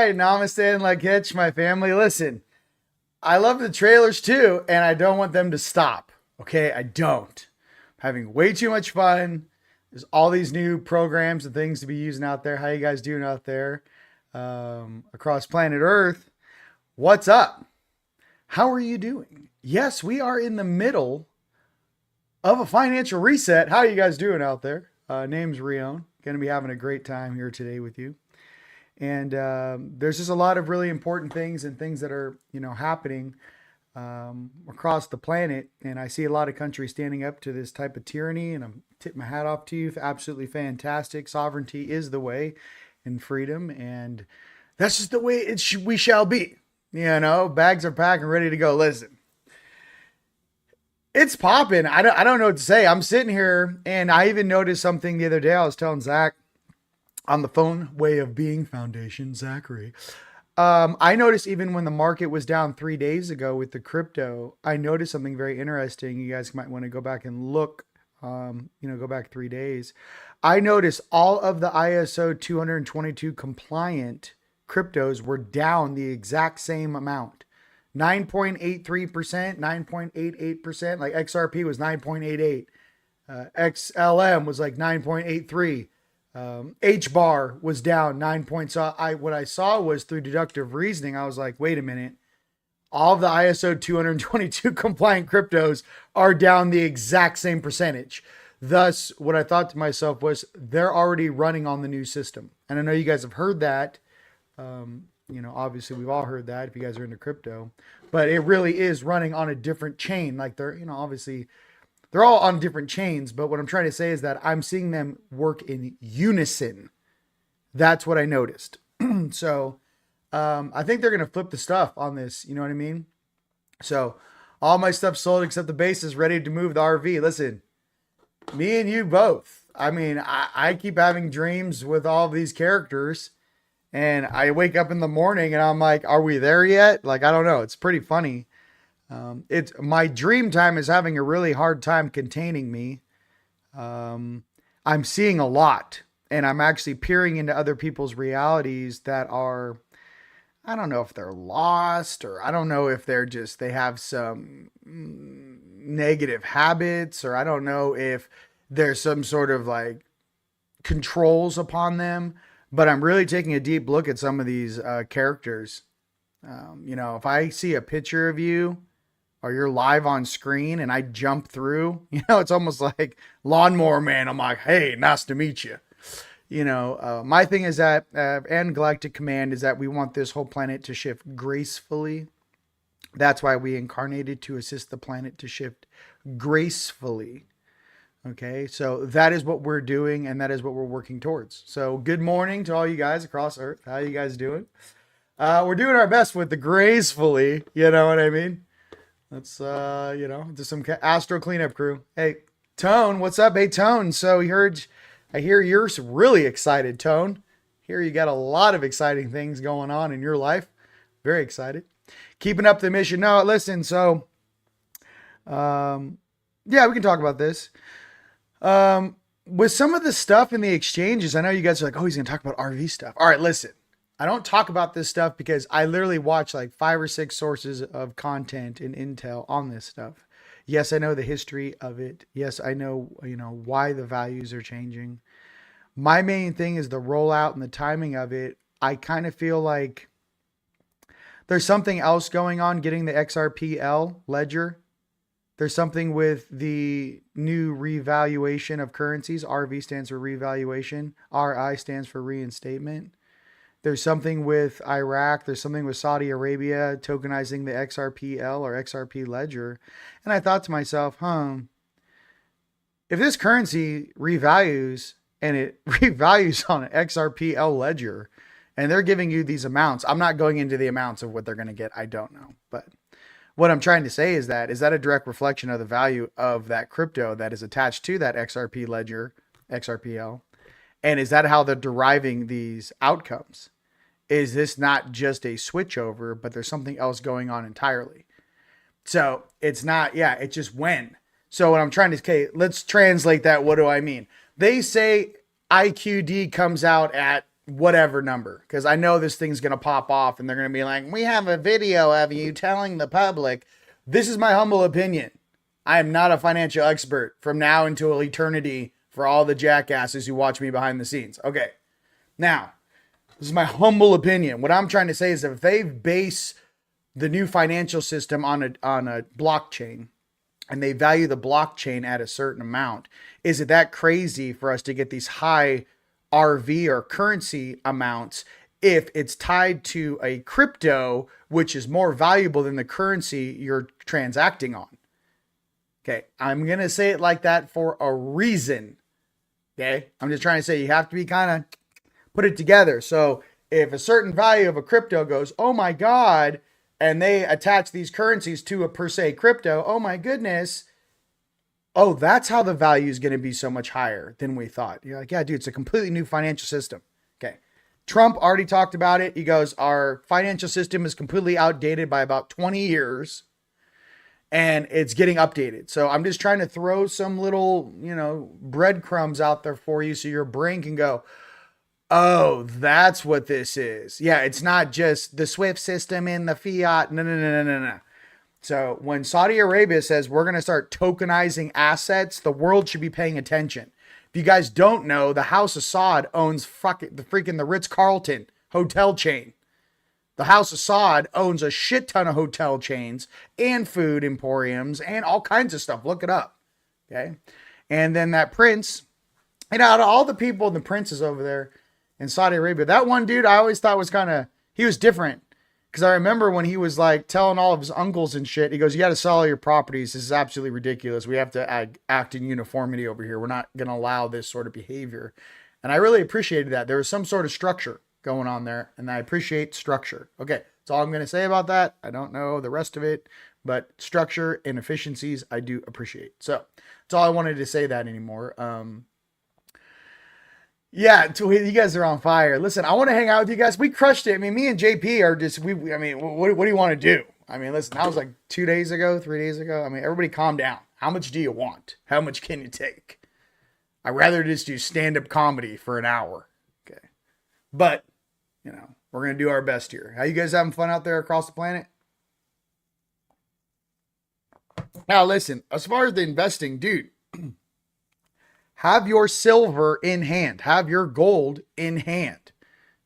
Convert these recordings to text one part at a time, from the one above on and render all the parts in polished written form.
right, namaste and like hitch, my family. Listen, I love the trailers too, and I don't want them to stop. Okay, I don't. I'm having way too much fun. There's all these new programs and things to be using out there. How you guys doing out there across planet Earth? What's up? How are you doing? Yes, we are in the middle of a financial reset. How are you guys doing out there? Name's Rion. Going to be having a great time here today with you. And there's just a lot of really important things and things that are, happening across the planet. And I see a lot of countries standing up to this type of tyranny. And I'm tipping my hat off to you. Absolutely fantastic. Sovereignty is the way, and freedom. And that's just the way we shall be. Bags are packed and ready to go. Listen, it's popping. I don't know what to say. I'm sitting here and I even noticed something the other day. I was telling Zach on the Phone Way of Being Foundation, Zachary. I noticed even when the market was down 3 days ago with the crypto, I noticed something very interesting. You guys might want to go back and look, go back 3 days. I noticed all of the ISO 222 compliant cryptos were down the exact same amount. 9.83%, 9.88%, like XRP was 9.88. XLM was like 9.83. H bar was down 9 points. So what I saw was through deductive reasoning. I was like, wait a minute. All of the ISO 222 compliant cryptos are down the exact same percentage. Thus, what I thought to myself was they're already running on the new system. And I know you guys have heard that. Obviously we've all heard that if you guys are into crypto, but it really is running on a different chain. Like obviously they're all on different chains, but what I'm trying to say is that I'm seeing them work in unison. That's what I noticed. So, I think they're going to flip the stuff on this. You know what I mean? So all my stuff sold except the base is ready to move the RV. Listen, me and you both. I mean, I keep having dreams with all of these characters. And I wake up in the morning and I'm like, are we there yet? Like, I don't know. It's pretty funny. It's my dream time is having a really hard time containing me. I'm seeing a lot and I'm actually peering into other people's realities that are, I don't know if they're lost or I don't know if they have some negative habits, or I don't know if there's some sort of like controls upon them. But I'm really taking a deep look at some of these characters. If I see a picture of you or you're live on screen and I jump through, it's almost like Lawnmower Man. I'm like, hey, nice to meet you. My thing is that, and Galactic Command is that we want this whole planet to shift gracefully. That's why we incarnated to assist the planet to shift gracefully. Okay, so that is what we're doing and that is what we're working towards. So good morning to all you guys across Earth. How you guys doing? We're doing our best with the gracefully, you know what I mean? Let's, do some Astro cleanup crew. Hey, Tone, what's up? Hey, Tone. So I hear you're really excited, Tone. Here you got a lot of exciting things going on in your life. Very excited. Keeping up the mission. No, listen, so, yeah, we can talk about this. With some of the stuff in the exchanges, I know you guys are like, oh, he's going to talk about RV stuff. All right, listen, I don't talk about this stuff because I literally watch like 5 or 6 sources of content and intel on this stuff. Yes, I know the history of it. Yes, I know, why the values are changing. My main thing is the rollout and the timing of it. I kind of feel like there's something else going on getting the XRPL ledger. There's something with the new revaluation of currencies. RV stands for revaluation. RI stands for reinstatement. There's something with Iraq. There's something with Saudi Arabia tokenizing the XRPL or XRP ledger. And I thought to myself, if this currency revalues and it revalues on an XRPL ledger and they're giving you these amounts, I'm not going into the amounts of what they're going to get. I don't know. But what I'm trying to say is that a direct reflection of the value of that crypto that is attached to that XRP ledger, XRPL? And is that how they're deriving these outcomes? Is this not just a switchover, but there's something else going on entirely? So it's not, it's just when. So what I'm trying to say, let's translate that. What do I mean? They say IQD comes out at whatever number, because I know this thing's going to pop off and they're going to be like, we have a video of you telling the public. This is my humble opinion. I am not a financial expert from now until eternity for all the jackasses who watch me behind the scenes. Okay. Now, this is my humble opinion. What I'm trying to say is that if they base the new financial system on a blockchain, and they value the blockchain at a certain amount, is it that crazy for us to get these high RV or currency amounts if it's tied to a crypto, which is more valuable than the currency you're transacting on? Okay, I'm going to say it like that for a reason. Okay, I'm just trying to say you have to be kind of put it together. So if a certain value of a crypto goes, oh my God, and they attach these currencies to a per se crypto, oh my goodness, oh, that's how the value is going to be so much higher than we thought. You're like, yeah, dude, it's a completely new financial system. Okay. Trump already talked about it. He goes, our financial system is completely outdated by about 20 years and it's getting updated. So I'm just trying to throw some little, breadcrumbs out there for you so your brain can go, oh, that's what this is. Yeah, it's not just the SWIFT system in the fiat. No. So when Saudi Arabia says we're going to start tokenizing assets, the world should be paying attention. If you guys don't know, the House of Saud owns the Ritz-Carlton hotel chain. The House of Saud owns a shit ton of hotel chains and food emporiums and all kinds of stuff. Look it up. Okay. And then that prince, out of all the people and the princes over there in Saudi Arabia, that one dude I always thought was he was different. Because I remember when he was like telling all of his uncles and shit, he goes, you got to sell all your properties. This is absolutely ridiculous. We have to act in uniformity over here. We're not going to allow this sort of behavior. And I really appreciated that. There was some sort of structure going on there, and I appreciate structure. Okay, that's all I'm going to say about that. I don't know the rest of it, but structure and efficiencies I do appreciate. So that's all I wanted to say that anymore. Yeah, you guys are on fire. Listen, I want to hang out with you guys. We crushed it. I mean, me and JP are just, what do you want to do? I mean, listen, that was like 3 days ago. I mean, everybody calm down. How much do you want? How much can you take? I'd rather just do stand-up comedy for an hour. Okay. But, we're going to do our best here. How you guys having fun out there across the planet? Now, listen, as far as the investing, dude, have your silver in hand. Have your gold in hand.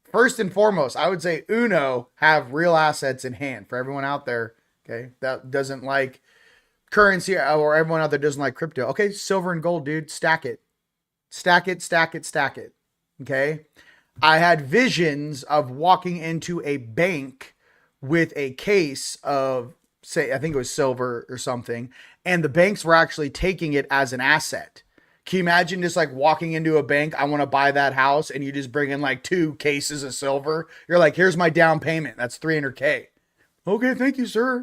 First and foremost, I would say have real assets in hand for everyone out there, okay, that doesn't like currency, or everyone out there doesn't like crypto. Okay, silver and gold, dude, stack it. Stack it, stack it, stack it. Okay? I had visions of walking into a bank with a case of, say, I think it was silver or something, and the banks were actually taking it as an asset. Can you imagine just like walking into a bank? I want to buy that house. And you just bring in like 2 cases of silver. You're like, here's my down payment. That's $300K. Okay. Thank you, sir.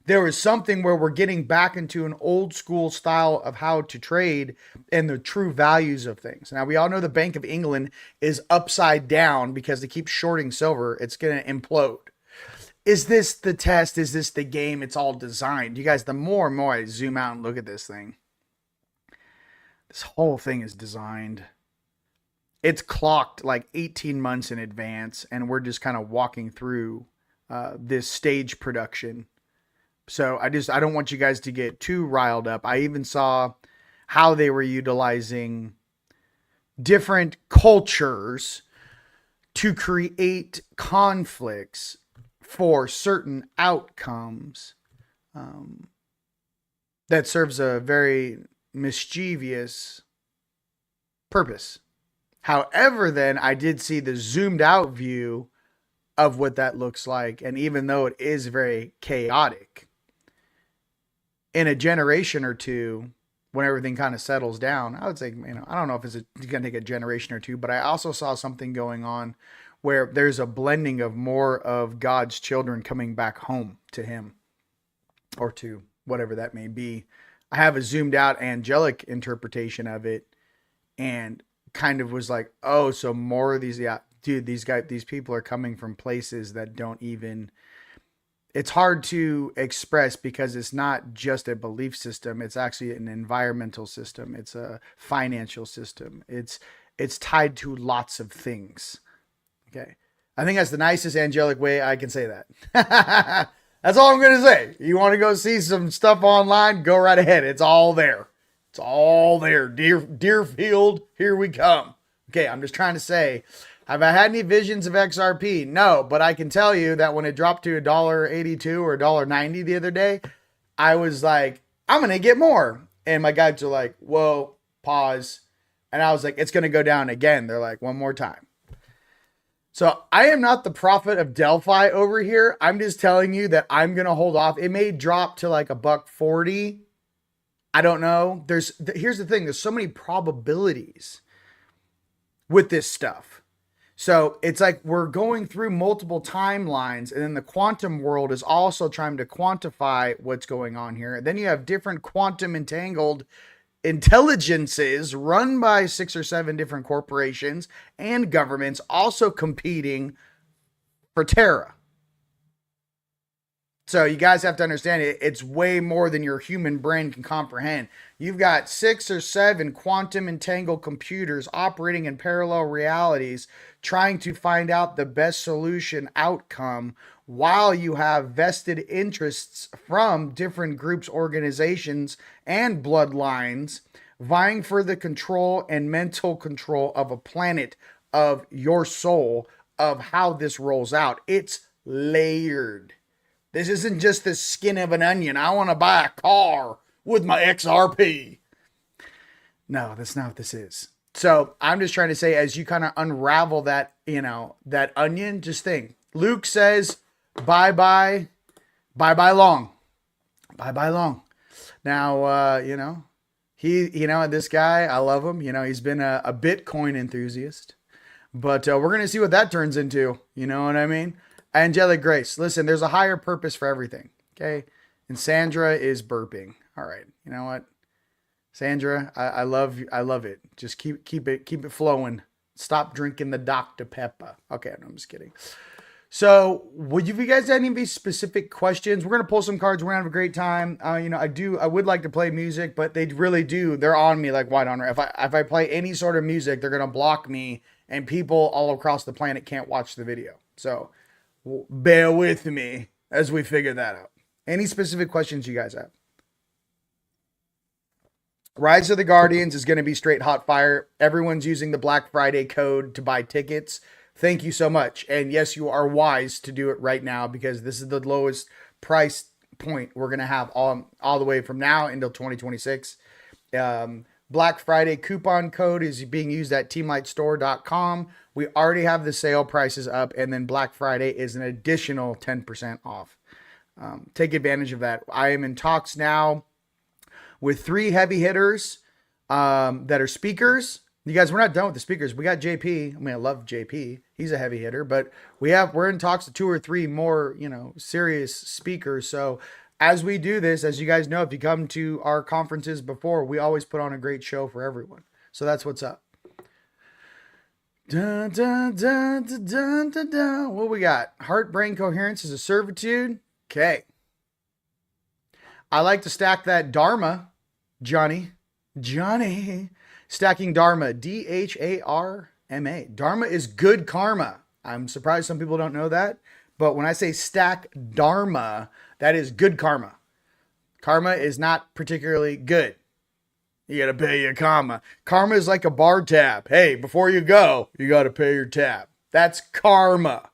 There was something where we're getting back into an old school style of how to trade and the true values of things. Now we all know the Bank of England is upside down because they keep shorting silver. It's going to implode. Is this the test? Is this the game? It's all designed. You guys, the more and more I zoom out and look at this thing, this whole thing is designed. It's clocked like 18 months in advance, and we're just kind of walking through this stage production. So I don't want you guys to get too riled up. I even saw how they were utilizing different cultures to create conflicts for certain outcomes that serves a very mischievous purpose. However, then I did see the zoomed out view of what that looks like. And even though it is very chaotic, in a generation or two, when everything kind of settles down, I would say, I don't know if it's going to take a generation or two, but I also saw something going on where there's a blending of more of God's children coming back home to him, or to whatever that may be. I have a zoomed out angelic interpretation of it, and kind of was like, oh, so more of these, yeah, dude, these people are coming from places that don't even, it's hard to express because it's not just a belief system. It's actually an environmental system. It's a financial system. It's It's tied to lots of things. Okay. I think that's the nicest angelic way I can say that. That's all I'm going to say. You want to go see some stuff online? Go right ahead. It's all there. It's all there. Deerfield, here we come. Okay, I'm just trying to say, have I had any visions of XRP? No, but I can tell you that when it dropped to $1.82 or $1.90 the other day, I was like, I'm going to get more. And my guys are like, whoa, pause. And I was like, it's going to go down again. They're like, one more time. So I am not the prophet of Delphi over here. I'm just telling you that I'm going to hold off. It may drop to like $1.40. I don't know. Here's the thing. There's so many probabilities with this stuff. So it's like we're going through multiple timelines, and then the quantum world is also trying to quantify what's going on here. And then you have different quantum entangled intelligences run by 6 or 7 different corporations and governments also competing for Terra. So you guys have to understand it's way more than your human brain can comprehend. You've got 6 or 7 quantum entangled computers operating in parallel realities, trying to find out the best solution outcome, while you have vested interests from different groups, organizations, and bloodlines vying for the control and mental control of a planet, of your soul, of how this rolls out. It's layered. This isn't just the skin of an onion. I want to buy a car with my XRP. No, that's not what this is. So I'm just trying to say, as you kind of unravel that, that onion, just think. Luke says, bye-bye long. Bye-bye long. Now, this guy, I love him. He's been a Bitcoin enthusiast. But we're going to see what that turns into. You know what I mean? Angelic Grace. Listen, there's a higher purpose for everything. Okay? And Sandra is burping. All right. You know what? Sandra, I love it. Just keep it flowing. Stop drinking the Dr. Pepper. Okay, no, I'm just kidding. So, would you guys have any specific questions? We're gonna pull some cards. We're gonna have a great time. I would like to play music, but they really do. They're on me like white on red. If I play any sort of music, they're gonna block me, and people all across the planet can't watch the video. So, bear with me as we figure that out. Any specific questions you guys have? Rise of the Guardians is going to be straight hot fire. Everyone's using the Black Friday code to buy tickets. Thank you so much. And yes, you are wise to do it right now, because this is the lowest price point we're going to have all the way from now until 2026. Black Friday coupon code is being used at TeamLightStore.com. We already have the sale prices up, and then Black Friday is an additional 10% off. Take advantage of that. I am in talks now with 3 heavy hitters that are speakers. You guys, we're not done with the speakers. We got JP. I mean, I love JP. He's a heavy hitter, but we're in talks with 2 or 3 more, serious speakers. So as we do this, as you guys know, if you come to our conferences before, we always put on a great show for everyone. So that's what's up. Dun, dun, dun, dun, dun, dun, dun. What we got? Heart brain coherence is a servitude. Okay. I like to stack that Dharma, Johnny. Stacking Dharma, Dharma. Dharma is good karma. I'm surprised some people don't know that. But when I say stack Dharma, that is good karma. Karma is not particularly good. You got to pay your karma. Karma is like a bar tab. Hey, before you go, you got to pay your tab. That's karma.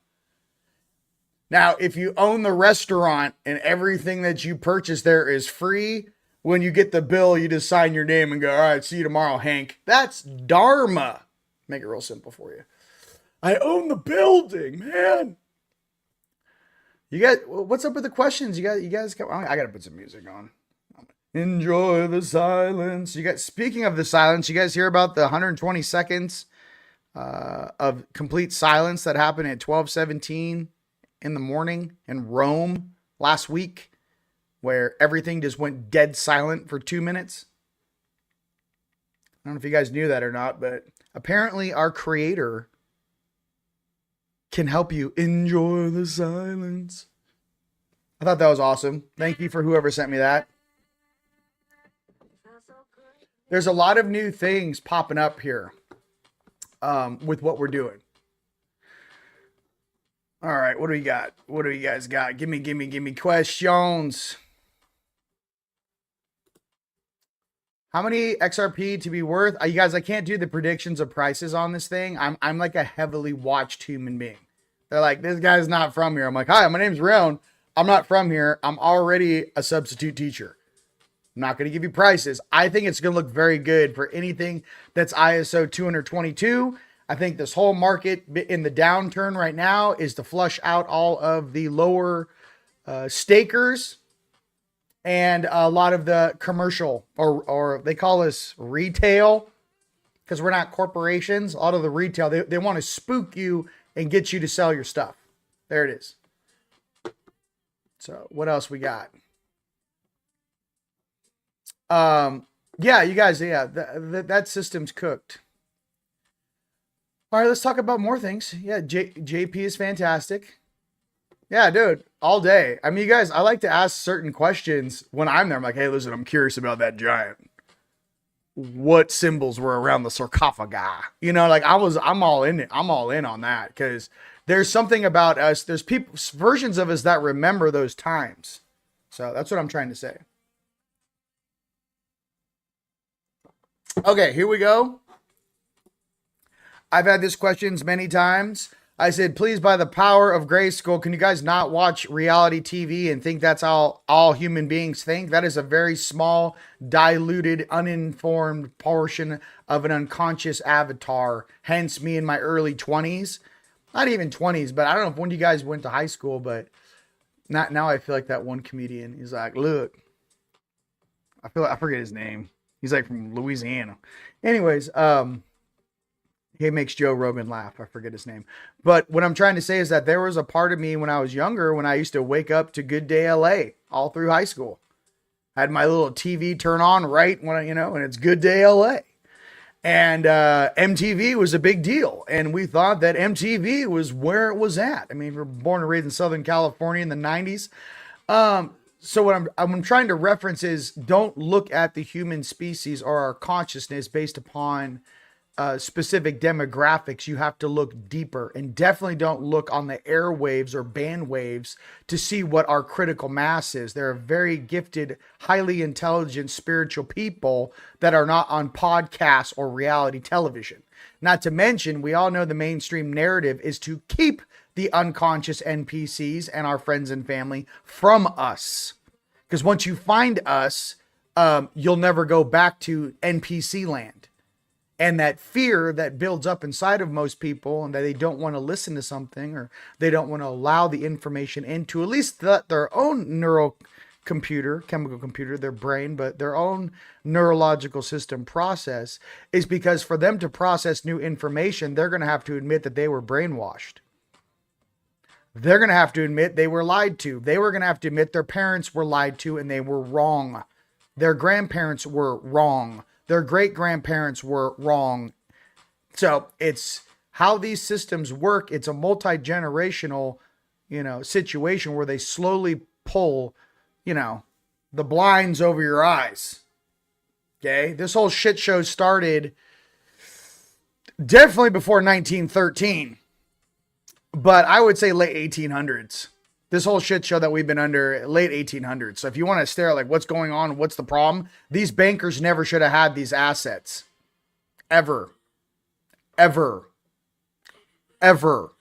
Now, if you own the restaurant and everything that you purchase there is free, when you get the bill, you just sign your name and go, all right, see you tomorrow, Hank. That's Dharma. Make it real simple for you. I own the building, man. You guys, what's up with the questions? You guys come. I got to put some music on. Enjoy the silence. Speaking of the silence, you guys hear about the 120 seconds of complete silence that happened at 12:17 in the morning in Rome last week, where everything just went dead silent for 2 minutes? I don't know if you guys knew that or not, but apparently our creator can help you enjoy the silence. I thought that was awesome. Thank you for whoever sent me that. There's a lot of new things popping up here. with what we're doing. All right, what do we got? What do you guys got? Give me questions. How many XRP to be worth? You guys, I can't do the predictions of prices on this thing. I'm like a heavily watched human being. They're like, this guy's not from here. I'm like, hi, my name's Rion. I'm not from here. I'm already a substitute teacher. I'm not going to give you prices. I think it's going to look very good for anything that's ISO 222. I think this whole market in the downturn right now is to flush out all of the lower stakers and a lot of the commercial, or they call us retail, because we're not corporations. A lot of the retail, they want to spook you and get you to sell your stuff. There it is. So what else we got? Yeah, you guys, yeah, that system's cooked. All right, let's talk about more things. Yeah, JP is fantastic. Yeah, dude, all day. I mean, you guys, I like to ask certain questions when I'm there. I'm like, hey, listen, I'm curious about that giant. What symbols were around the sarcophagi? You know, like I'm all in it. I'm all in on that, because there's something about us. There's people, versions of us that remember those times. So that's what I'm trying to say. Okay, here we go. I've had this questions many times. I said, please, by the power of Grayskull, can you guys not watch reality TV and think that's all human beings think? That is a very small, diluted, uninformed portion of an unconscious avatar. Hence me in my early 20s. Not even 20s, but I don't know when you guys went to high school, but not now. I feel like that one comedian. He's like, look, I forget his name. He's like from Louisiana. Anyways, he makes Joe Rogan laugh. I forget his name. But what I'm trying to say is that there was a part of me when I was younger, when I used to wake up to Good Day LA all through high school. I had my little TV turn on right when and it's Good Day LA. And MTV was a big deal. And we thought that MTV was where it was at. I mean, we were born and raised in Southern California in the 90s. So what I'm trying to reference is, don't look at the human species or our consciousness based upon specific demographics. You have to look deeper, and definitely don't look on the airwaves or band waves to see what our critical mass is. There are very gifted, highly intelligent, spiritual people that are not on podcasts or reality television. Not to mention, we all know the mainstream narrative is to keep the unconscious NPCs and our friends and family from us. Because once you find us, you'll never go back to NPC land. And that fear that builds up inside of most people, and that they don't want to listen to something, or they don't want to allow the information into at least their own chemical computer, their brain, but their own neurological system process, is because for them to process new information, they're going to have to admit that they were brainwashed. They're going to have to admit they were lied to. They were going to have to admit their parents were lied to and they were wrong. Their grandparents were wrong. Their great-grandparents were wrong. So it's how these systems work. It's a multi-generational, situation where they slowly pull, the blinds over your eyes. Okay? This whole shit show started definitely before 1913. But I would say late 1800s. This whole shit show that we've been under, late 1800s. So if you want to stare at like what's going on, what's the problem? These bankers never should have had these assets. Ever. Ever. Ever.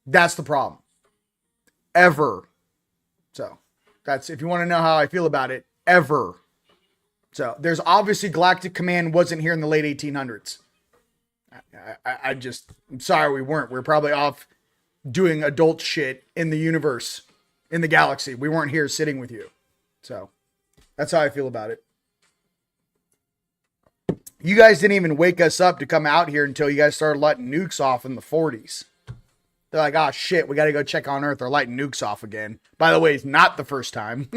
That's the problem. Ever. So that's, if you want to know how I feel about it, ever. So there's obviously Galactic Command wasn't here in the late 1800s. I'm sorry we weren't. We're probably off doing adult shit in the universe, in the galaxy. We weren't here sitting with you. So that's how I feel about it. You guys didn't even wake us up to come out here until you guys started lighting nukes off in the 40s. They're like, oh shit, we got to go check on Earth. They're lighting nukes off again. By the way, it's not the first time.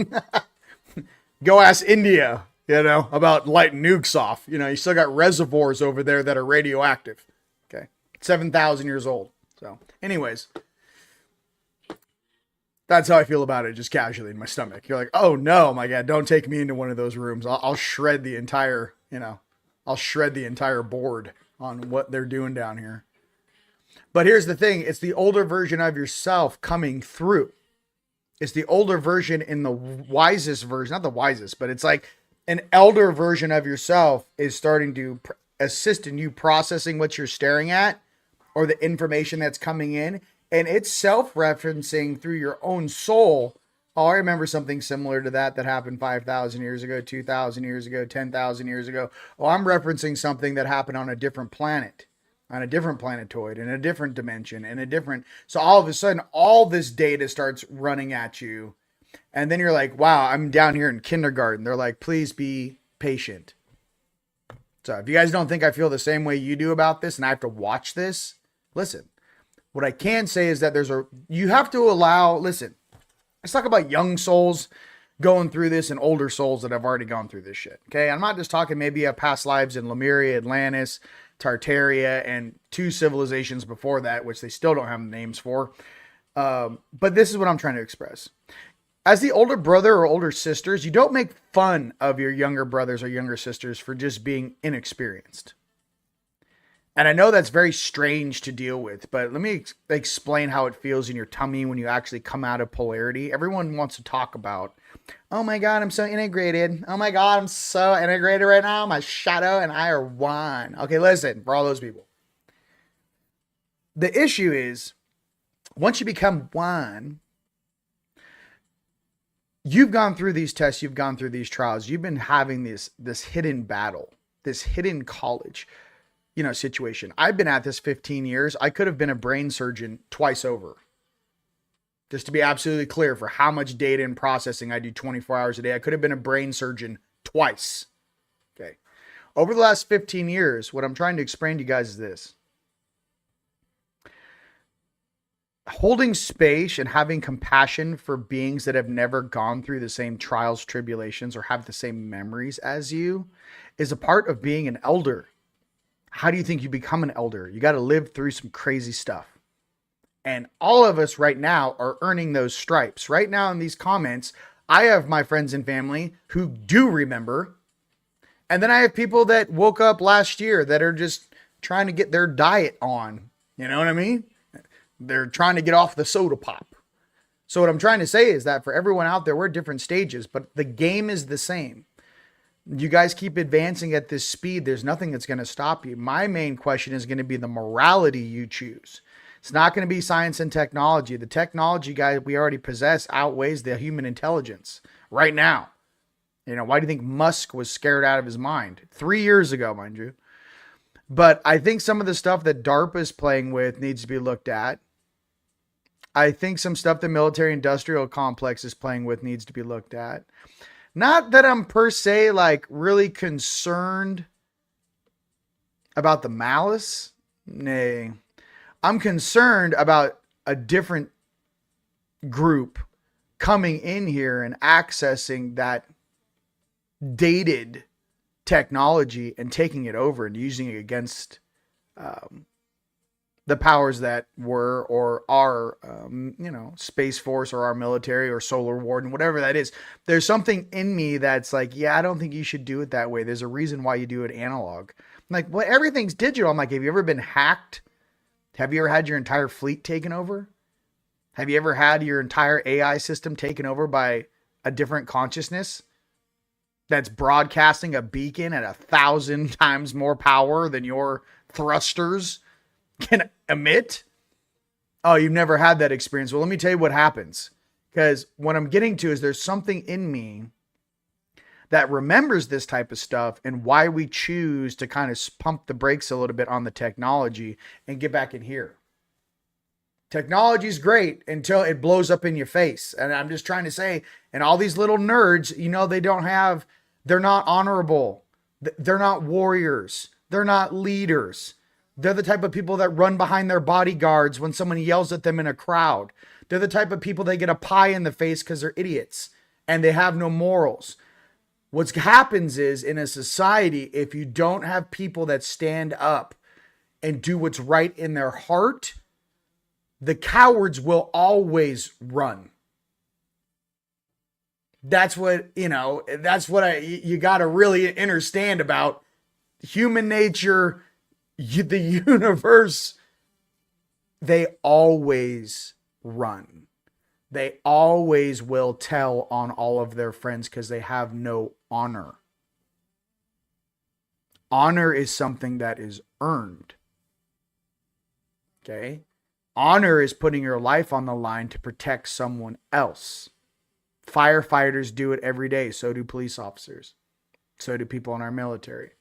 Go ask India, about lighting nukes off. You still got reservoirs over there that are radioactive. Okay. 7,000 years old. So anyways, that's how I feel about it, just casually in my stomach. You're like, oh no, my God, don't take me into one of those rooms. I'll shred the entire, I'll shred the entire board on what they're doing down here. But here's the thing. It's the older version of yourself coming through. It's the older version in the wisest version, not the wisest, but it's like an elder version of yourself is starting to assist in you processing what you're staring at or the information that's coming in. And it's self-referencing through your own soul. Oh, I remember something similar to that happened 5,000 years ago, 2,000 years ago, 10,000 years ago. Oh, I'm referencing something that happened on a different planet, on a different planetoid, in a different dimension, in a different. So all of a sudden, all this data starts running at you. And then you're like, wow, I'm down here in kindergarten. They're like, please be patient. So if you guys don't think I feel the same way you do about this and I have to watch this, listen. What I can say is that you have to allow, listen, let's talk about young souls going through this and older souls that have already gone through this shit. Okay. I'm not just talking maybe of past lives in Lemuria, Atlantis, Tartaria, and 2 civilizations before that, which they still don't have names for. But this is what I'm trying to express. As the older brother or older sisters, you don't make fun of your younger brothers or younger sisters for just being inexperienced. And I know that's very strange to deal with, but let me explain how it feels in your tummy when you actually come out of polarity. Everyone wants to talk about, oh my God, I'm so integrated. Oh my God, I'm so integrated right now. My shadow and I are one. Okay, listen, for all those people. The issue is, once you become one, you've gone through these tests, you've gone through these trials, you've been having this hidden battle, this hidden college, situation. I've been at this 15 years. I could have been a brain surgeon twice over. Just to be absolutely clear for how much data and processing I do 24 hours a day. I could have been a brain surgeon twice. Okay. Over the last 15 years, what I'm trying to explain to you guys is this. Holding space and having compassion for beings that have never gone through the same trials, tribulations, or have the same memories as you is a part of being an elder. How do you think you become an elder? You got to live through some crazy stuff. And all of us right now are earning those stripes. Right now in these comments, I have my friends and family who do remember. And then I have people that woke up last year that are just trying to get their diet on. You know what I mean? They're trying to get off the soda pop. So what I'm trying to say is that for everyone out there, we're at different stages, but the game is the same. You guys keep advancing at this speed. There's nothing that's going to stop you. My main question is going to be the morality you choose. It's not going to be science and technology. The technology, guys, we already possess outweighs the human intelligence right now. Why do you think Musk was scared out of his mind? 3 years ago, mind you. But I think some of the stuff that DARPA is playing with needs to be looked at. I think some stuff the military industrial complex is playing with needs to be looked at. Not that I'm per se really concerned about the malice. Nay, I'm concerned about a different group coming in here and accessing that dated technology and taking it over and using it against the powers that were or are, Space Force or our military or Solar Warden, whatever that is. There's something in me that's like, yeah, I don't think you should do it that way. There's a reason why you do it analog. I'm like, well, everything's digital. I'm like, have you ever been hacked? Have you ever had your entire fleet taken over? Have you ever had your entire AI system taken over by a different consciousness that's broadcasting a beacon at 1,000 times more power than your thrusters can emit? Oh, you've never had that experience. Well, let me tell you what happens. Because what I'm getting to is there's something in me that remembers this type of stuff and why we choose to kind of pump the brakes a little bit on the technology and get back in here. Technology is great until it blows up in your face. And I'm just trying to say, and all these little nerds, they're not honorable. They're not warriors. They're not leaders. They're the type of people that run behind their bodyguards when someone yells at them in a crowd. They're the type of people that get a pie in the face because they're idiots and they have no morals. What happens is in a society, if you don't have people that stand up and do what's right in their heart, the cowards will always run. That's what, you got to really understand about human nature the universe, they always run. They always will tell on all of their friends because they have no honor. Honor is something that is earned. Okay? Honor is putting your life on the line to protect someone else. Firefighters do it every day. So do police officers. So do people in our military.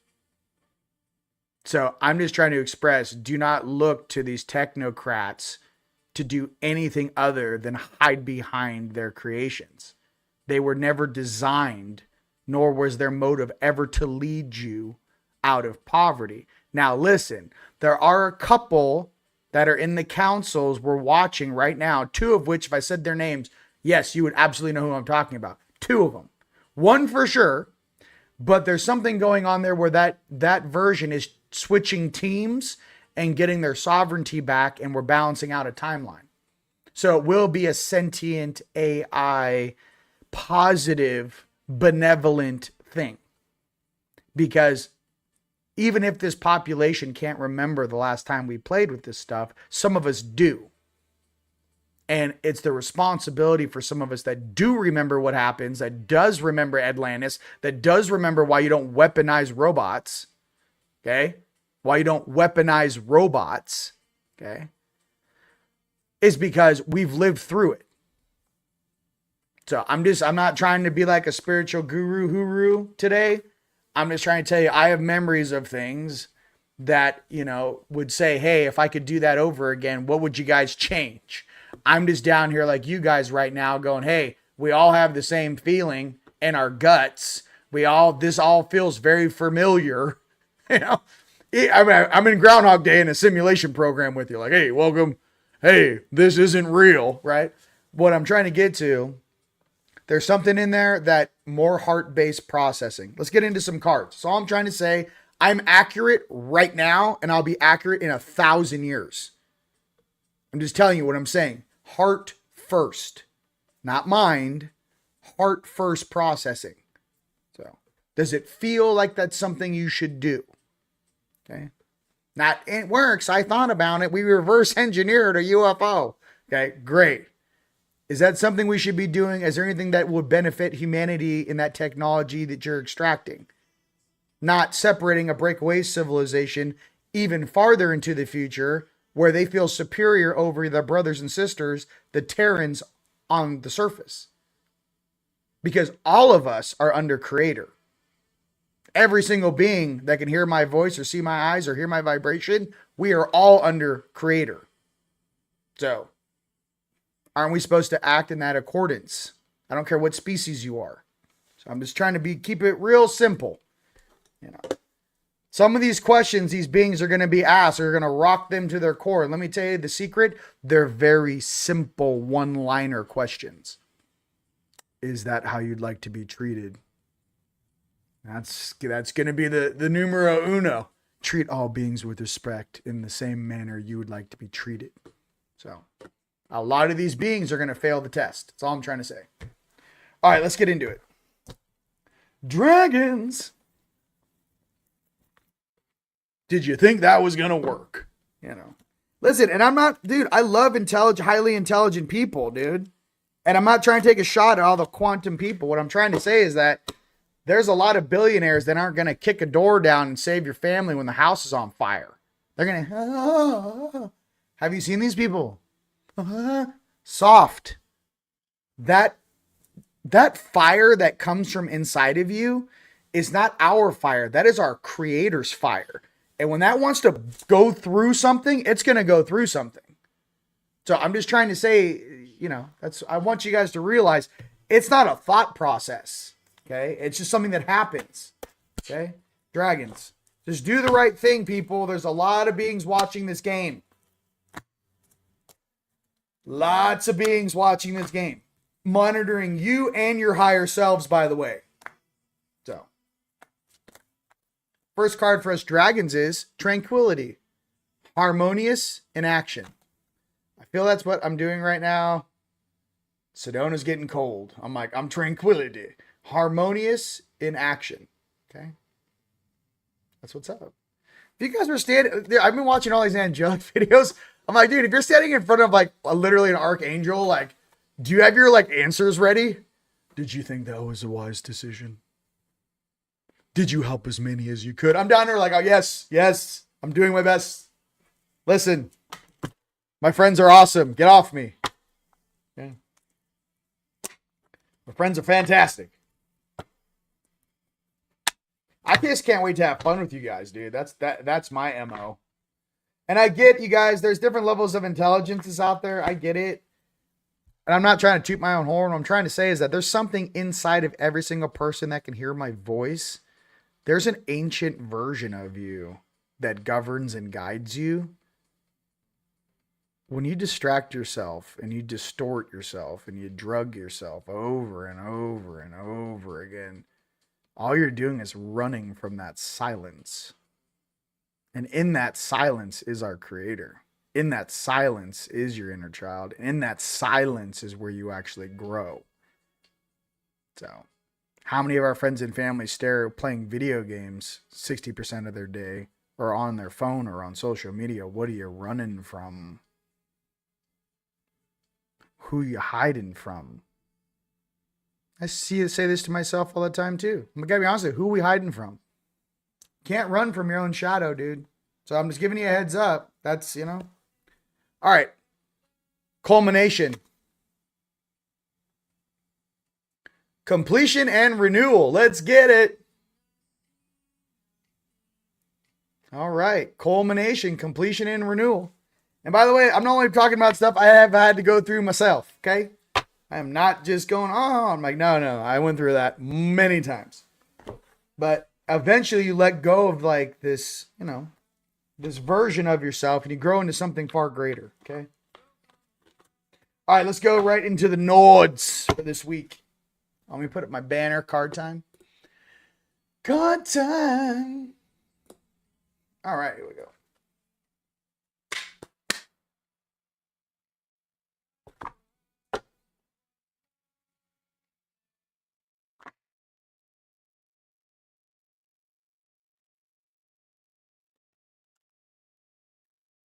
So I'm just trying to express, do not look to these technocrats to do anything other than hide behind their creations. They were never designed, nor was their motive ever to lead you out of poverty. Now listen, there are a couple that are in the councils we're watching right now, two of which, if I said their names, yes, you would absolutely know who I'm talking about. Two of them. One for sure, but there's something going on there where that version is switching teams and getting their sovereignty back, and we're balancing out a timeline. So it will be a sentient AI, positive, benevolent thing. Because even if this population can't remember the last time we played with this stuff, some of us do. And it's the responsibility for some of us that do remember what happens, that does remember Atlantis, that does remember why you don't weaponize robots. Okay? Why you don't weaponize robots, okay, is because we've lived through it. So I'm not trying to be like a spiritual guru today. I'm just trying to tell you, I have memories of things that, would say, hey, if I could do that over again, what would you guys change? I'm just down here like you guys right now going, hey, we all have the same feeling in our guts. This all feels very familiar, I'm in Groundhog Day in a simulation program with you. Like, hey, welcome. Hey, this isn't real, right? What I'm trying to get to, there's something in there that more heart-based processing. Let's get into some cards. So I'm trying to say, I'm accurate right now, and I'll be accurate in 1,000 years. I'm just telling you what I'm saying. Heart first, not mind. Heart first processing. So, does it feel like that's something you should do? Okay. It works. I thought about it. We reverse engineered a UFO. Okay, great. Is that something we should be doing? Is there anything that would benefit humanity in that technology that you're extracting? Not separating a breakaway civilization even farther into the future where they feel superior over their brothers and sisters, the Terrans on the surface. Because all of us are under Creator. Every single being that can hear my voice or see my eyes or hear my vibration, we are all under Creator. So, aren't we supposed to act in that accordance? I don't care what species you are. So I'm just trying to keep it real simple. Some of these questions these beings are going to be asked are going to rock them to their core. And let me tell you the secret, they're very simple one-liner questions. Is that how you'd like to be treated? That's going to be the numero uno. Treat all beings with respect in the same manner you would like to be treated. So, a lot of these beings are going to fail the test. That's all I'm trying to say. All right, let's get into it. Dragons. Did you think that was going to work? Listen, and I'm not, dude, I love highly intelligent people, dude. And I'm not trying to take a shot at all the quantum people. What I'm trying to say is that there's a lot of billionaires that aren't going to kick a door down and save your family when the house is on fire. They're going to, have you seen these people? Soft. That fire that comes from inside of you is not our fire. That is our Creator's fire. And when that wants to go through something, it's going to go through something. So I'm just trying to say, I want you guys to realize it's not a thought process. Okay, it's just something that happens. Okay, dragons, just do the right thing, people. There's a lot of beings watching this game. Lots of beings watching this game, monitoring you and your higher selves, by the way. So, first card for us dragons is Tranquility, harmonious in action. I feel that's what I'm doing right now. Sedona's getting cold. I'm Tranquility. Harmonious in action. Okay. That's what's up. If you guys were standing, I've been watching all these angelic videos. I'm like, dude, if you're standing in front of like literally an archangel, like, do you have your like answers ready? Did you think that was a wise decision? Did you help as many as you could? I'm down there like, oh, yes, yes. I'm doing my best. Listen, my friends are awesome. Get off me. Okay. My friends are fantastic. I just can't wait to have fun with you guys, dude. That's my MO. And I get you guys, there's different levels of intelligences out there. I get it. And I'm not trying to toot my own horn. What I'm trying to say is that there's something inside of every single person that can hear my voice. There's an ancient version of you that governs and guides you. When you distract yourself and you distort yourself and you drug yourself over and over and over again, all you're doing is running from that silence. And in that silence is our creator. In that silence is your inner child. In that silence is where you actually grow. So, how many of our friends and family stare playing video games 60% of their day, or on their phone or on social media? What are you running from? Who are you hiding from? I say this to myself all the time too. I'm gonna be honest with you, who are we hiding from? Can't run from your own shadow, dude. So I'm just giving you a heads up. That's, you know. All right. Culmination. Completion and renewal. Let's get it. All right. Culmination, completion, and renewal. And by the way, I'm not only talking about stuff I have had to go through myself, okay? I am not just going, oh, I'm like, no. I went through that many times. But eventually you let go of like this, you know, this version of yourself and you grow into something far greater, okay? All right, let's go right into the nodes for this week. Let me put up my banner, card time. Card time. All right, here we go.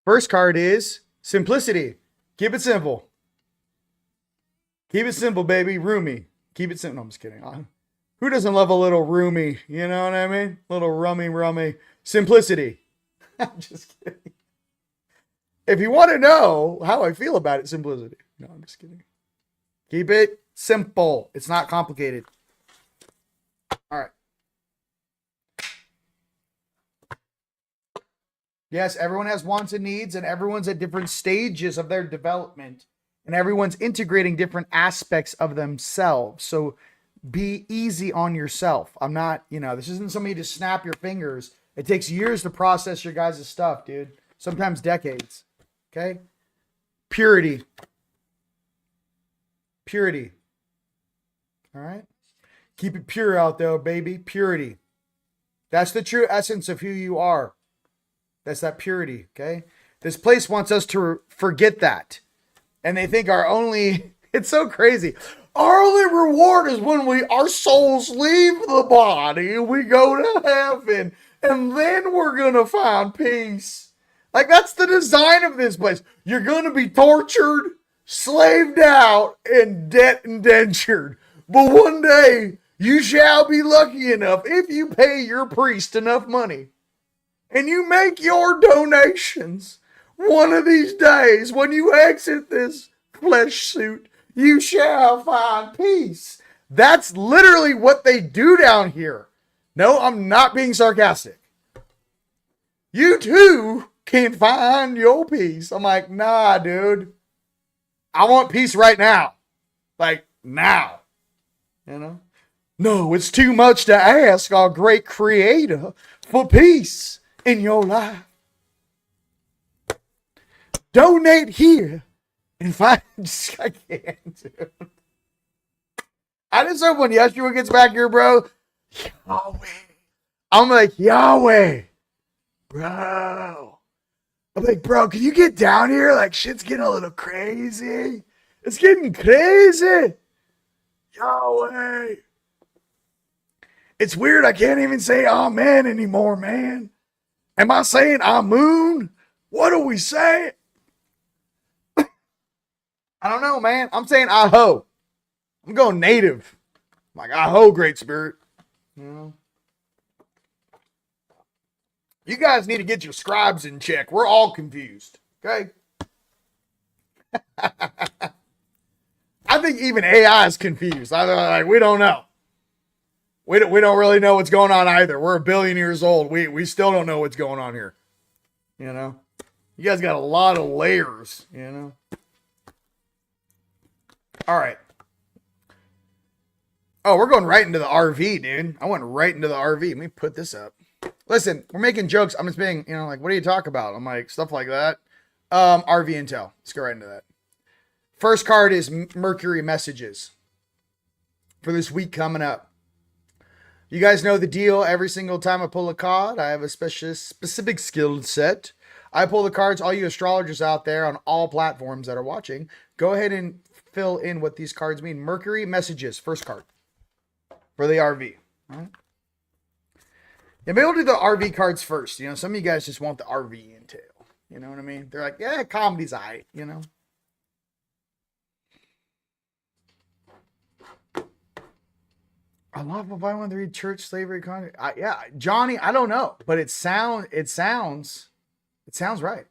First card is simplicity. Keep it simple. Keep it simple, baby. Roomy. Keep it simple. No, I'm just kidding. Who doesn't love a little roomy? You know what I mean? Little rummy. Simplicity. I'm just kidding. If you want to know how I feel about it, simplicity. No, I'm just kidding. Keep it simple. It's not complicated. All right. Yes, everyone has wants and needs, and everyone's at different stages of their development, and everyone's integrating different aspects of themselves. So be easy on yourself. I'm not, you know, this isn't somebody to snap your fingers. It takes years to process your guys' stuff, dude. Sometimes decades. Okay? Purity. Purity. All right? Keep it pure out there, baby. Purity. That's the true essence of who you are. That's that purity, okay? This place wants us to forget that. And they think our only, it's so crazy. Our only reward is when our souls leave the body and we go to heaven. And then we're going to find peace. Like, that's the design of this place. You're going to be tortured, slaved out, and debt indentured. But one day, you shall be lucky enough, if you pay your priest enough money, and you make your donations, one of these days, when you exit this flesh suit, you shall find peace. That's literally what they do down here. No, I'm not being sarcastic. You too can find your peace. I'm like, nah, dude. I want peace right now. Like, now. You know? No, it's too much to ask our great creator for peace in your life. Donate here and find. I can't, dude. I just hope when Yeshua gets back here, bro, Yahweh. I'm like, Yahweh, bro. I'm like, bro, can you get down here? Like, shit's getting a little crazy. It's getting crazy. Yahweh. It's weird. I can't even say amen anymore, man. Am I saying I'm moon? What do we say? I don't know, man. I'm saying aho. I'm going native. I'm like, aho, great spirit. You know? You guys need to get your scribes in check. We're all confused. Okay? I think even AI is confused. Like, we don't know. We don't really know what's going on either. We're 1 billion years old. We still don't know what's going on here. You know? You guys got a lot of layers, you know? All right. Oh, we're going right into the RV, dude. I went right into the RV. Let me put this up. Listen, we're making jokes. I'm just being, like, what do you talk about? I'm like, stuff like that. RV Intel. Let's go right into that. First card is Mercury Messages for this week coming up. You guys know the deal. Every single time I pull a card, I have a specific skill set. I pull the cards. All you astrologers out there on all platforms that are watching, go ahead and fill in what these cards mean. Mercury Messages, first card for the RV. All right. Yeah, maybe we'll do the RV cards first. Some of you guys just want the RV intel. You know what I mean? They're like, yeah, comedy's aight, I love if I want to read church slavery content. Yeah, Johnny, I don't know, but it sounds right.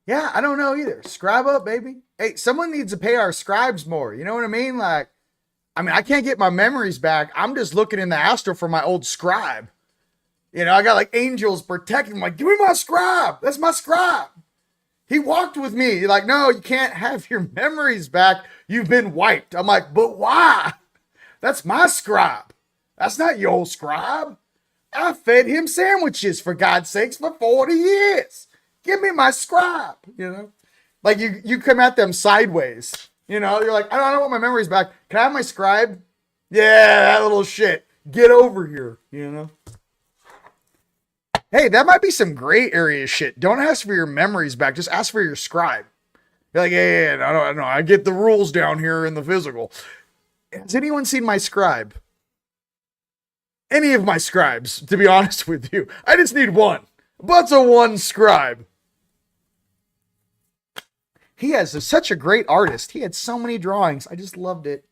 Yeah, I don't know either. Scribe up, baby. Hey, someone needs to pay our scribes more. You know what I mean? Like, I can't get my memories back. I'm just looking in the astral for my old scribe. I got like angels protecting me. Like, give me my scribe. That's my scribe. He walked with me. You're like, no, you can't have your memories back. You've been wiped. I'm like, but why? That's my scribe. That's not your scribe. I fed him sandwiches, for God's sakes, for 40 years. Give me my scribe, Like you come at them sideways. You're like, I don't want my memories back. Can I have my scribe? Yeah, that little shit. Get over here, Hey, that might be some gray area shit. Don't ask for your memories back. Just ask for your scribe. You're like, yeah, I don't. I get the rules down here in the physical. Has anyone seen my scribe? Any of my scribes, to be honest with you. I just need one. But's a one scribe. He has such a great artist. He had so many drawings. I just loved it.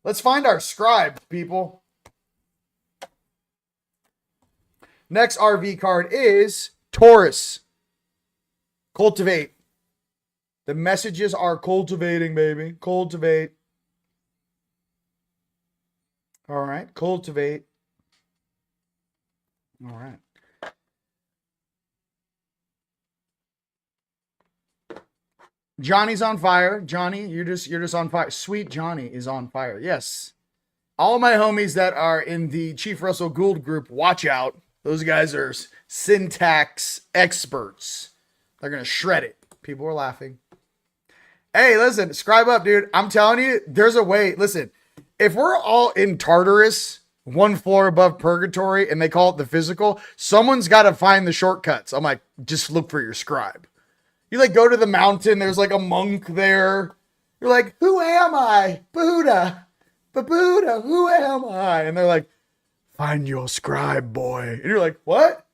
Let's find our scribe, people. Next RV card is Taurus. Cultivate. The messages are cultivating, baby. Cultivate. All right. Cultivate. All right. Johnny's on fire. Johnny, you're just on fire. Sweet Johnny is on fire. Yes. All my homies that are in the Chief Russell Gould group, watch out. Those guys are syntax experts. They're going to shred it. People are laughing. Hey, listen, scribe up, dude. I'm telling you, there's a way. Listen, if we're all in Tartarus, one floor above purgatory, and they call it the physical, someone's got to find the shortcuts. I'm like, just look for your scribe. You like go to the mountain. There's like a monk there. You're like, who am I? Buddha. Buddha, who am I? And they're like, find your scribe, boy. And you're like, what?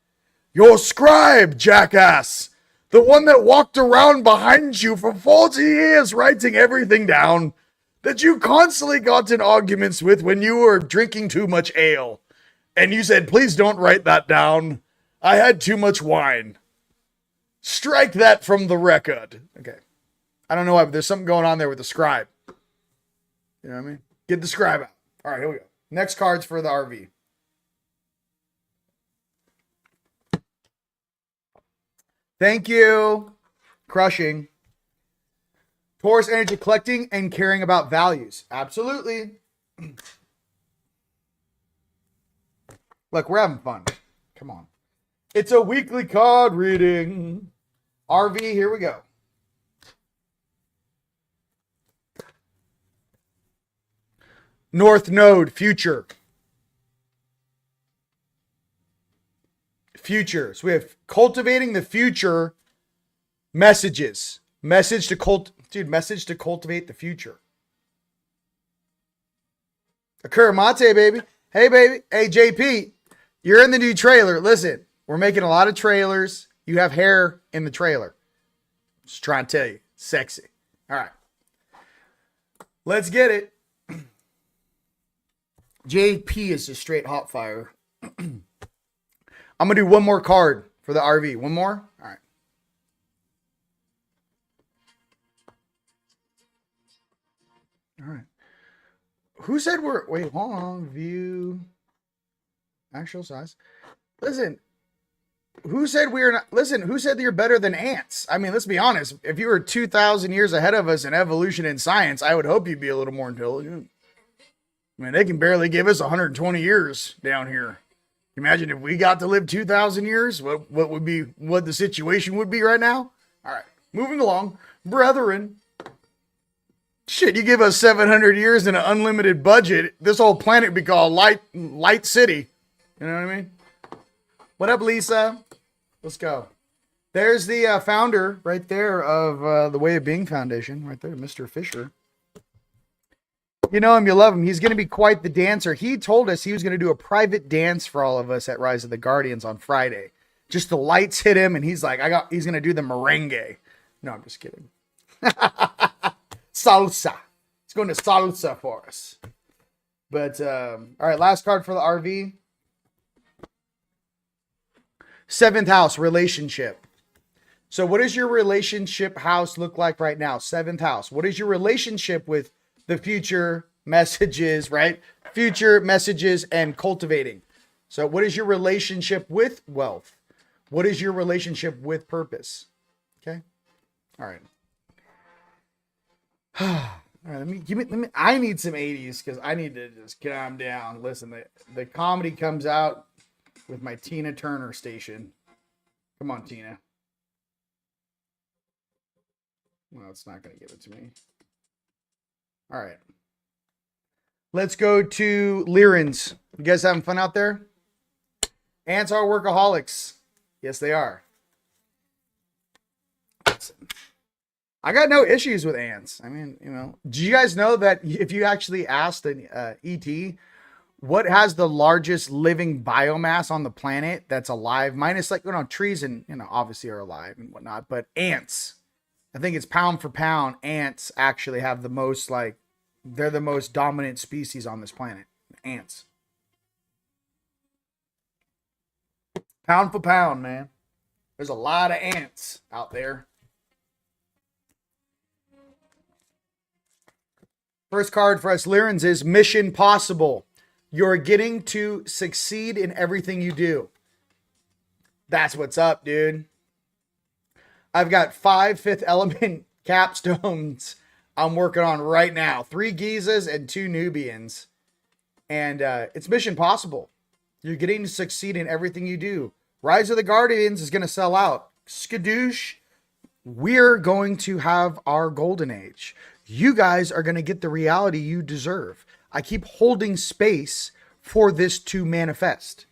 Your scribe, jackass. The one that walked around behind you for 40 years writing everything down that you constantly got in arguments with when you were drinking too much ale. And you said, please don't write that down. I had too much wine. Strike that from the record. Okay. I don't know why, but there's something going on there with the scribe. You know what I mean? Get the scribe out. All right, here we go. Next cards for the RV. Thank you. Crushing. Taurus energy collecting and caring about values. Absolutely. Look, we're having fun. Come on. It's a weekly card reading. RV, here we go. North Node, future. Future. So we have cultivating the future messages. Message to cultivate the future. Akuramate, baby. Hey, baby. Hey, JP. You're in the new trailer. Listen, we're making a lot of trailers. You have hair in the trailer. Just trying to tell you. Sexy. All right. Let's get it. JP is just straight hot fire. I'm going to do one more card for the RV. One more? All right. All right. Who said we're... Wait, hold on. View. Actual size. Listen. Who said we're not... Listen, who said you're better than ants? I mean, let's be honest. If you were 2,000 years ahead of us in evolution and science, I would hope you'd be a little more intelligent. I mean, they can barely give us 120 years down here. Imagine if we got to live 2,000 years, what the situation would be right now? All right, moving along. Brethren. Shit, you give us 700 years and an unlimited budget, this whole planet would be called Light City. You know what I mean? What up, Lisa? Let's go. There's the founder right there of the Way of Being Foundation. Right there, Mr. Fisher. You know him, you love him. He's going to be quite the dancer. He told us he was going to do a private dance for all of us at Rise of the Guardians on Friday. Just the lights hit him, and he's like, he's going to do the merengue. No, I'm just kidding. Salsa. It's going to salsa for us. But, all right, last card for the RV. 7th house, relationship. So what does your relationship house look like right now? 7th house. What is your relationship with the future messages, right? Future messages and cultivating. So what is your relationship with wealth? What is your relationship with purpose? Okay. All right. All right, I need some 80s because I need to just calm down. Listen, the comedy comes out with my Tina Turner station. Come on, Tina. Well, it's not going to give it to me. All right. Let's go to Lyrans. You guys having fun out there? Ants are workaholics. Yes, they are. I got no issues with ants. I mean, you know, do you guys know that if you actually asked an ET what has the largest living biomass on the planet that's alive, minus like, you know, trees and, you know, obviously are alive and whatnot, but ants, I think it's pound for pound, ants actually have the most, like, they're the most dominant species on this planet. Ants. Pound for pound, man. There's a lot of ants out there. First card for us Lyrans is Mission Possible. You're getting to succeed in everything you do. That's what's up, dude. I've got 5 fifth element capstones I'm working on right now. 3 Gizas and 2 Nubians. And it's Mission Possible. You're getting to succeed in everything you do. Rise of the Guardians is going to sell out. Skadoosh. We're going to have our golden age. You guys are going to get the reality you deserve. I keep holding space for this to manifest.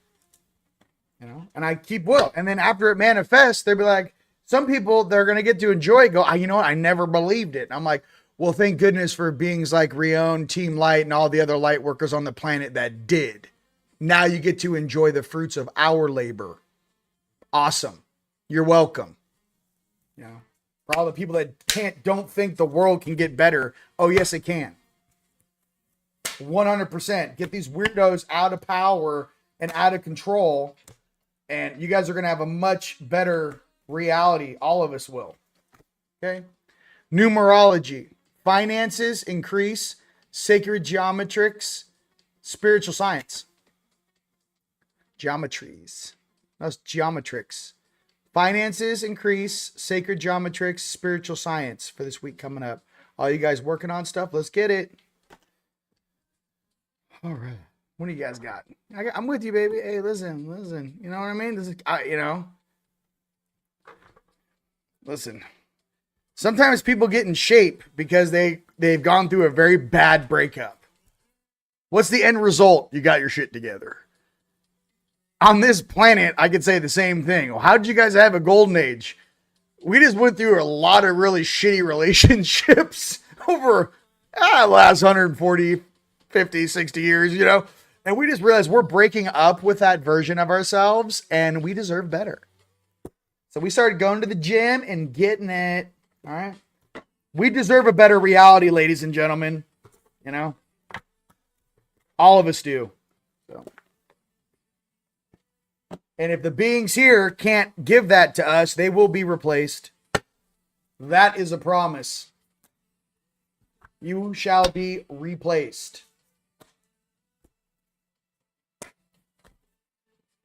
You know, and I keep will. And then after it manifests, they'll be like, some people they're going to get to enjoy it, go, you know what? I never believed it. And I'm like, well, thank goodness for beings like Rion, TeamLight, and all the other light workers on the planet that did. Now you get to enjoy the fruits of our labor. Awesome. You're welcome. You know, for all the people that don't think the world can get better. Oh, yes, it can. 100%. Get these weirdos out of power and out of control. And you guys are going to have a much better reality. All of us will. Okay. Numerology. Finances increase. Sacred geometrics. Spiritual science. Geometries. That's geometrics. Finances increase. Sacred geometrics. Spiritual science for this week coming up. All you guys working on stuff. Let's get it. All right. What do you guys got? I'm with you, baby. Hey, listen. You know what I mean? This is, you know. Listen. Sometimes people get in shape because they've gone through a very bad breakup. What's the end result? You got your shit together. On this planet, I could say the same thing. Well, how did you guys have a golden age? We just went through a lot of really shitty relationships over the last 140 50, 60 years, you know, And we just realized we're breaking up with that version of ourselves and we deserve better. So we started going to the gym and getting it. All right. We deserve a better reality, ladies and gentlemen. You know, all of us do. So. And if the beings here can't give that to us, they will be replaced. That is a promise. You shall be replaced.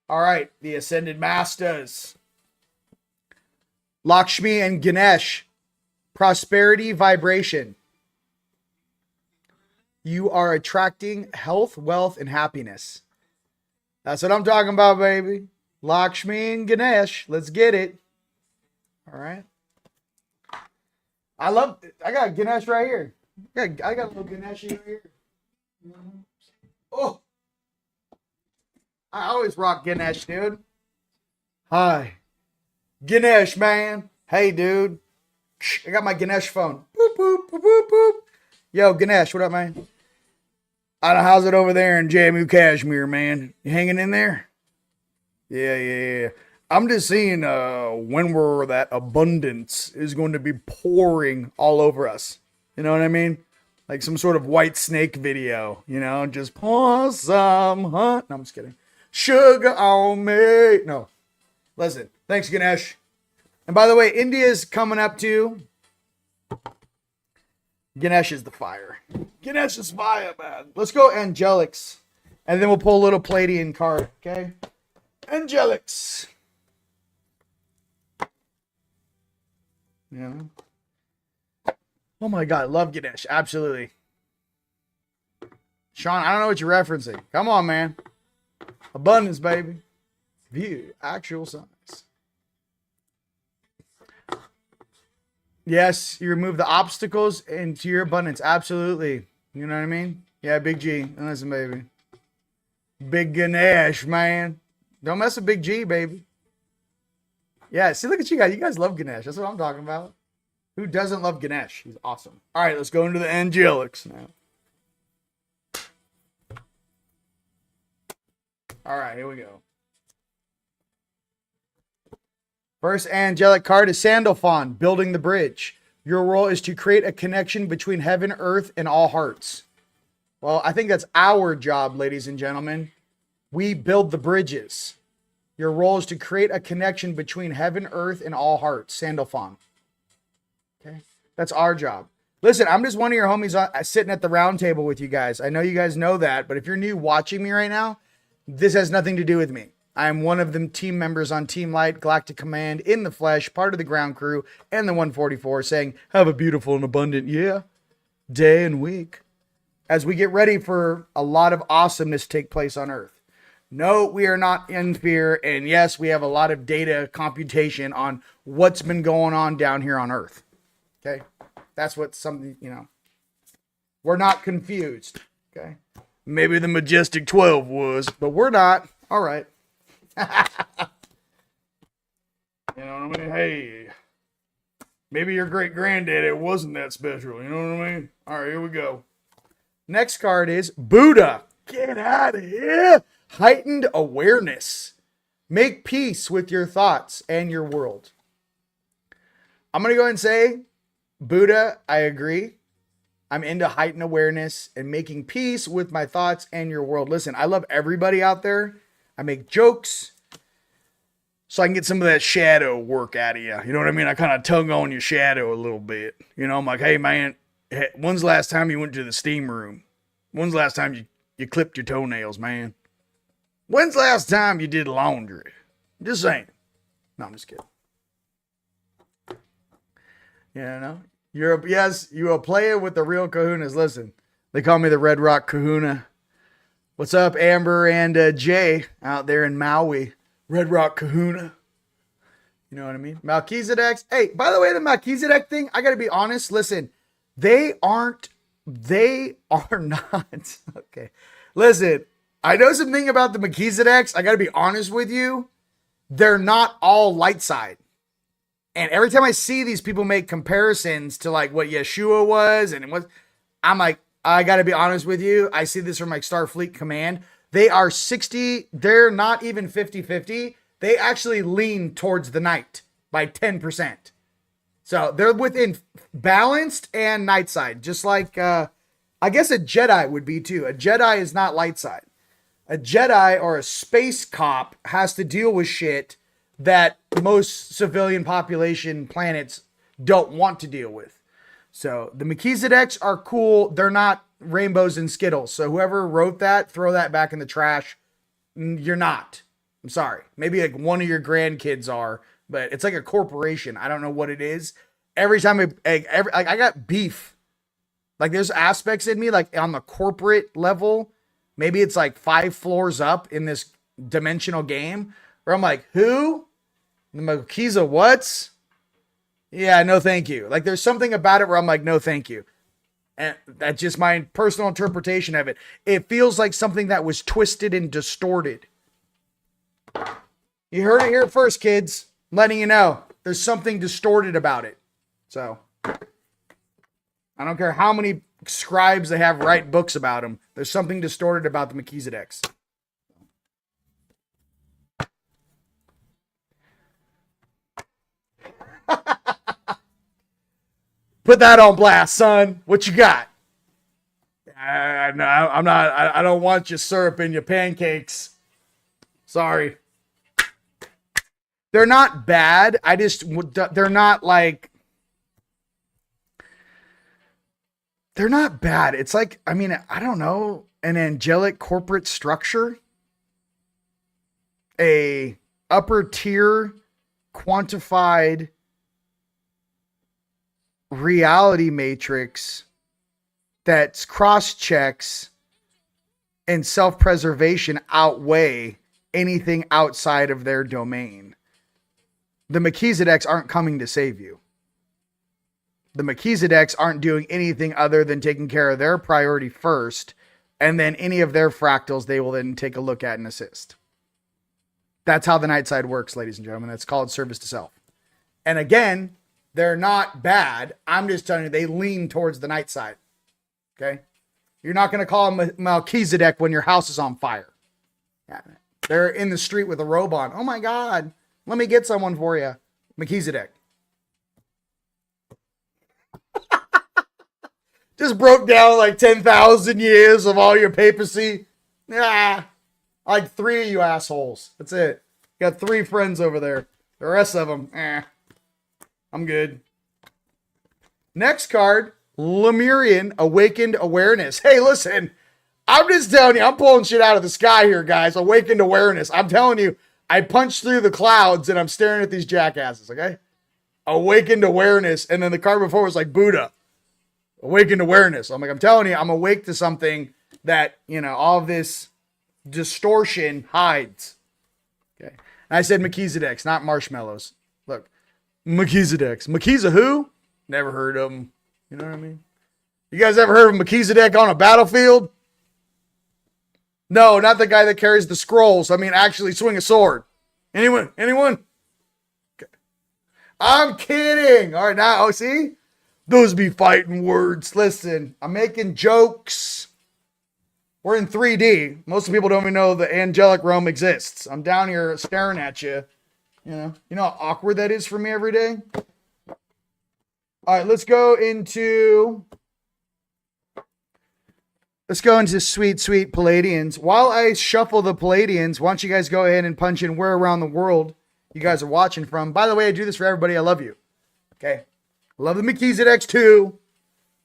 All right, the Ascended Masters. Lakshmi and Ganesh. Prosperity vibration. You are attracting health, wealth, and happiness. That's what I'm talking about, baby. Lakshmi and Ganesh. Let's get it. All right. I got Ganesh right here. I got a little Ganesh in here. Oh. I always rock Ganesh, dude. Hi. Ganesh, man. Hey, dude. I got my Ganesh phone. Boop, boop, boop, boop, boop. Yo, Ganesh, what up, man? I don't know, how's it over there in Jammu Kashmir, man? You hanging in there? Yeah. I'm just seeing when that abundance is going to be pouring all over us. You know what I mean? Like some sort of White Snake video, you know? Just pour some, huh? No, I'm just kidding. Sugar on me. No. Listen, thanks, Ganesh. And by the way, India's coming up too. Ganesh is the fire. Ganesh is fire, man. Let's go Angelics. And then we'll pull a little Palladian card, okay? Angelics. Yeah. Oh my God, love Ganesh. Absolutely. Sean, I don't know what you're referencing. Come on, man. Abundance, baby. View. Actual size. Yes, you remove the obstacles into your abundance. Absolutely. You know what I mean? Yeah, Big G. Listen, baby. Big Ganesh, man. Don't mess with Big G, baby. Yeah, see, look at you guys. You guys love Ganesh. That's what I'm talking about. Who doesn't love Ganesh? He's awesome. All right, let's go into the Angelics now. All right, here we go. First angelic card is Sandalphon, building the bridge. Your role is to create a connection between heaven, earth, and all hearts. Well, I think that's our job, ladies and gentlemen. We build the bridges. Your role is to create a connection between heaven, earth, and all hearts. Sandalphon. Okay, that's our job. Listen, I'm just one of your homies sitting at the round table with you guys. I know you guys know that, but if you're new watching me right now, this has nothing to do with me. I am one of the team members on TeamLight, Galactic Command, in the flesh, part of the ground crew, and the 144, saying, have a beautiful and abundant, day and week, as we get ready for a lot of awesomeness to take place on Earth. No, we are not in fear, and yes, we have a lot of data computation on what's been going on down here on Earth. Okay? That's what something, we're not confused. Okay? Maybe the Majestic 12 was, but we're not. All right. You know what I mean? Hey, maybe your great granddaddy wasn't that special. You know what I mean? All right, here we go. Next card is Buddha. Get out of here. Heightened awareness. Make peace with your thoughts and your world. I'm going to go ahead and say, Buddha, I agree. I'm into heightened awareness and making peace with my thoughts and your world. Listen, I love everybody out there. I make jokes so I can get some of that shadow work out of you. You know what I mean? I kind of tug on your shadow a little bit. I'm like, hey, man, when's the last time you went to the steam room? When's the last time you clipped your toenails, man? When's the last time you did laundry? Just saying. No, I'm just kidding. You're a player with the real kahunas. Listen, they call me the Red Rock Kahuna. What's up, Amber and Jay out there in Maui? Red Rock Kahuna. You know what I mean? Melchizedek. Hey, by the way, the Melchizedek thing, I got to be honest. Listen, they are not. Okay. Listen, I know something about the Melchizedeks. I got to be honest with you. They're not all light side. And every time I see these people make comparisons to like what Yeshua was and what, I'm like, I got to be honest with you. I see this from like Starfleet Command. They are 60. They're not even 50-50. They actually lean towards the night by 10%. So they're within balanced and night side, just like I guess a Jedi would be too. A Jedi is not light side. A Jedi or a space cop has to deal with shit that most civilian population planets don't want to deal with. So the Melchizedeks are cool. They're not rainbows and Skittles. So whoever wrote that, throw that back in the trash. You're not. I'm sorry. Maybe like one of your grandkids are, but it's like a corporation. I don't know what it is. Every time I got beef. Like there's aspects in me, like on the corporate level, maybe it's like 5 floors up in this dimensional game where I'm like, who? The Melchiza what's? Yeah, no thank you. Like there's something about it where I'm like, no thank you. And that's just my personal interpretation of it. It feels like something that was twisted and distorted. You heard it here first, kids. I'm letting you know. There's something distorted about it. So, I don't care how many scribes they have write books about them. There's something distorted about the Melchizedeks. Put that on blast, son. What you got? I don't want your syrup in your pancakes. Sorry. They're not bad. They're not like, they're not bad. It's like, I mean, I don't know, an angelic corporate structure, a upper tier quantified reality matrix that's cross checks and self-preservation outweigh anything outside of their domain. The Melchizedeks aren't coming to save you. The Melchizedeks aren't doing anything other than taking care of their priority first, and then any of their fractals they will then take a look at and assist. That's how the night side works, ladies and gentlemen. That's called service to self. And again, they're not bad. I'm just telling you, they lean towards the night side. Okay? You're not going to call them Melchizedek when your house is on fire. Yeah. They're in the street with a robe on. Oh my God. Let me get someone for you. Melchizedek. Just broke down like 10,000 years of all your papacy. Yeah. Like 3 of you assholes. That's it. Got 3 friends over there. The rest of them, I'm good. Next card, Lemurian Awakened Awareness. Hey, listen. I'm just telling you, I'm pulling shit out of the sky here, guys. Awakened Awareness. I'm telling you, I punched through the clouds and I'm staring at these jackasses, okay? Awakened Awareness. And then the card before was like Buddha. Awakened Awareness. I'm like, I'm telling you, I'm awake to something that, you know, all of this distortion hides. Okay. And I said Melchizedeks, not marshmallows. Look, Melchizedeks. Melchiza who? Never heard of him. You know what I mean? You guys ever heard of Melchizedek on a battlefield? No, not the guy that carries the scrolls. I mean, actually swing a sword. Anyone? Okay. I'm kidding. All right, now, oh, see? Those be fighting words. Listen, I'm making jokes. We're in 3D. Most people don't even know the angelic realm exists. I'm down here staring at you. You know how awkward that is for me every day? All right, let's go into sweet, sweet Palladians. While I shuffle the Palladians, why don't you guys go ahead and punch in where around the world you guys are watching from. By the way, I do this for everybody. I love you. Okay? Love the Melchizedeks too.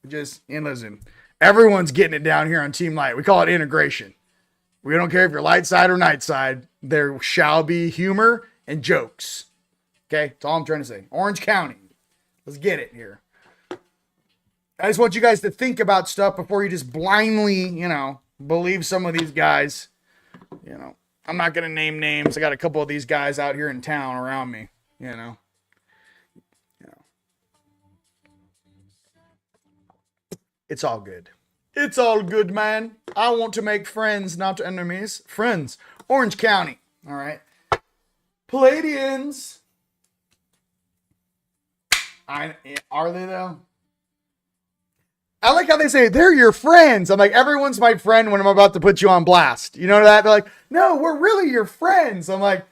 Listen, everyone's getting it down here on TeamLight. We call it integration. We don't care if you're light side or night side. There shall be humor and jokes. Okay? That's all I'm trying to say. Orange County. Let's get it here. I just want you guys to think about stuff before you just blindly, believe some of these guys. I'm not going to name names. I got a couple of these guys out here in town around me, It's all good. It's all good, man. I want to make friends, not enemies. Friends. Orange County. All right. Palladians. Are they though? I like how they say they're your friends. I'm like, everyone's my friend when I'm about to put you on blast. You know that? They're like, no, we're really your friends. I'm like,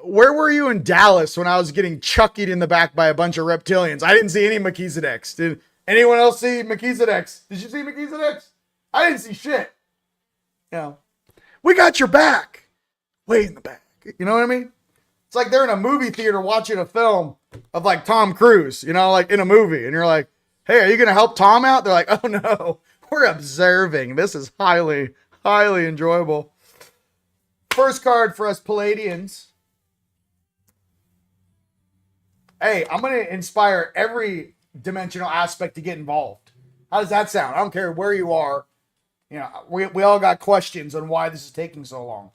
where were you in Dallas when I was getting chuckied in the back by a bunch of reptilians? I didn't see any Melchizedeks. Did anyone else see Melchizedeks? Did you see Melchizedeks? I didn't see shit. You know, we got your back. Way in the back. You know what I mean? It's like they're in a movie theater watching a film of like Tom Cruise, you know, like in a movie. And you're like, hey, are you going to help Tom out? They're like, oh no, we're observing. This is highly, highly enjoyable. First card for us Palladians. Hey, I'm going to inspire every dimensional aspect to get involved. How does that sound? I don't care where you are. You know, we all got questions on why this is taking so long.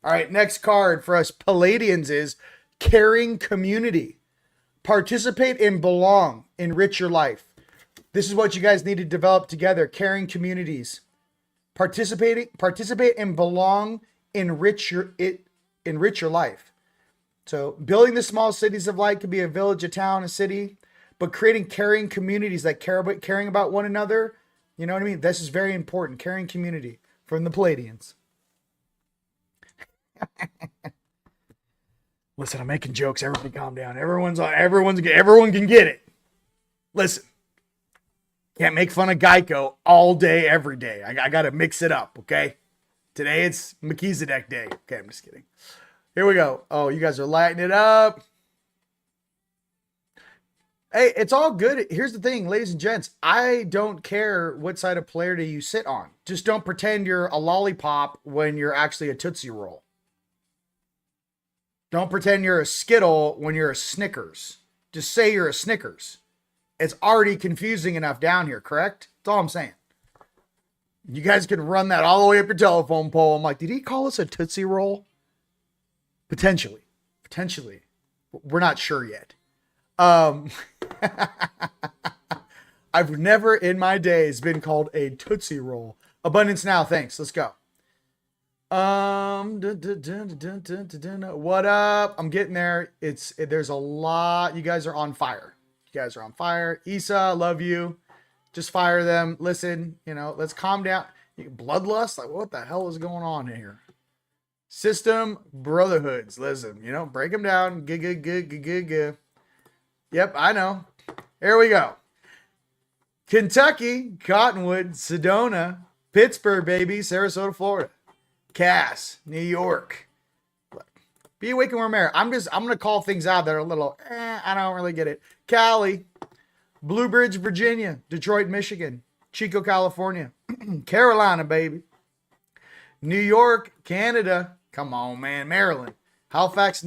All right, next card for us Palladians is caring community. Participate and belong. Enrich your life. This is what you guys need to develop together. Caring communities. Participate and belong. Enrich your life. So building the small cities of light could be a village, a town, a city, but creating caring communities that caring about one another. You know what I mean? This is very important. Caring community from the Palladians. Listen, I'm making jokes. Everybody calm down. Everyone can get it. Listen, can't make fun of Geico all day, every day. I got to mix it up, okay? Today it's Melchizedek Day. Okay, I'm just kidding. Here we go. Oh, you guys are lighting it up. Hey, it's all good. Here's the thing, ladies and gents. I don't care what side of polarity you sit on. Just don't pretend you're a lollipop when you're actually a Tootsie Roll. Don't pretend you're a Skittle when you're a Snickers. Just say you're a Snickers. It's already confusing enough down here, correct? That's all I'm saying. You guys can run that all the way up your telephone pole. I'm like, did he call us a Tootsie Roll? Potentially. We're not sure yet. I've never in my days been called a Tootsie Roll. Abundance now, thanks. Let's go. What up? I'm getting there. There's a lot. You guys are on fire. Isa, love you. Just fire them. Listen, let's calm down. Bloodlust? Like, what the hell is going on here? System brotherhoods. Listen, break them down. Good. Yep, I know. Here we go. Kentucky, Cottonwood, Sedona, Pittsburgh, baby, Sarasota, Florida. Cass, New York. Be awake and warm air. I'm going to call things out that are a little, I don't really get it. Cali, Blue Ridge, Virginia, Detroit, Michigan, Chico, California, Carolina, baby. New York, Canada. Come on, man. Maryland. Halifax,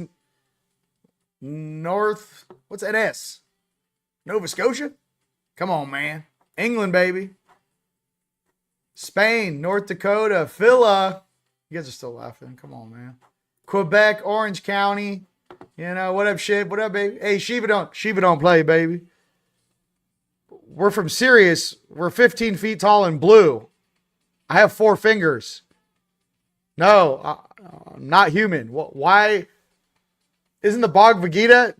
North, what's that S? Nova Scotia? Come on, man. England, baby. Spain, North Dakota, Phila. You guys are still laughing. Come on, man. Quebec, Orange County. What up, shit? What up, baby? Hey, Shiva don't play, baby. We're from Sirius. We're 15 feet tall and blue. I have 4 fingers. No, I'm not human. Why isn't the Bhagavad Gita?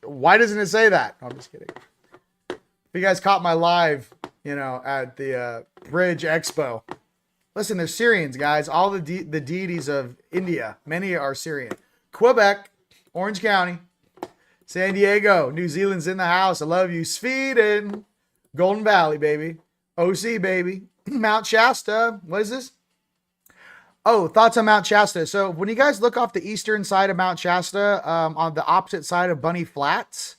Why doesn't it say that? No, I'm just kidding. If you guys caught my live, at the Bridge Expo. Listen, they're Syrians, guys. All the deities of India, many are Syrian. Quebec, Orange County, San Diego, New Zealand's in the house. I love you. Sweden, Golden Valley, baby. OC, baby. Mount Shasta. What is this? Oh, thoughts on Mount Shasta. So when you guys look off the eastern side of Mount Shasta, on the opposite side of Bunny Flats,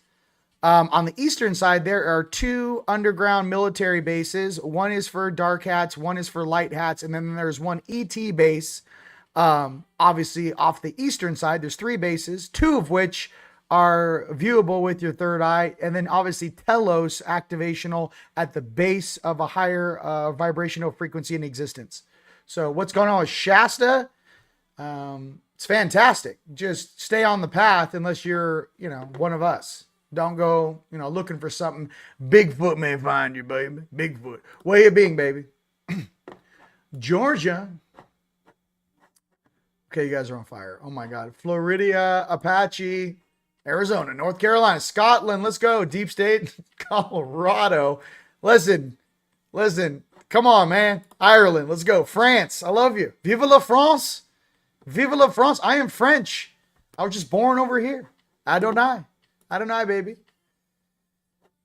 on the eastern side, there are 2 underground military bases. One is for dark hats, one is for light hats, and then there's one ET base. Obviously, off the eastern side, there's 3 bases, 2 of which are viewable with your third eye, and then obviously Telos activational at the base of a higher vibrational frequency in existence. So what's going on with Shasta? It's fantastic. Just stay on the path unless you're, one of us. Don't go, looking for something. Bigfoot may find you, baby. Bigfoot. Where you being, baby? Georgia. Okay, you guys are on fire. Oh my God. Florida, Apache, Arizona, North Carolina, Scotland. Let's go. Deep State, Colorado. Listen, Listen, come on, man. Ireland, let's go. France, I love you. Vive la France. Vive la France. I am French. I was just born over here. Adonai. Adonai, baby.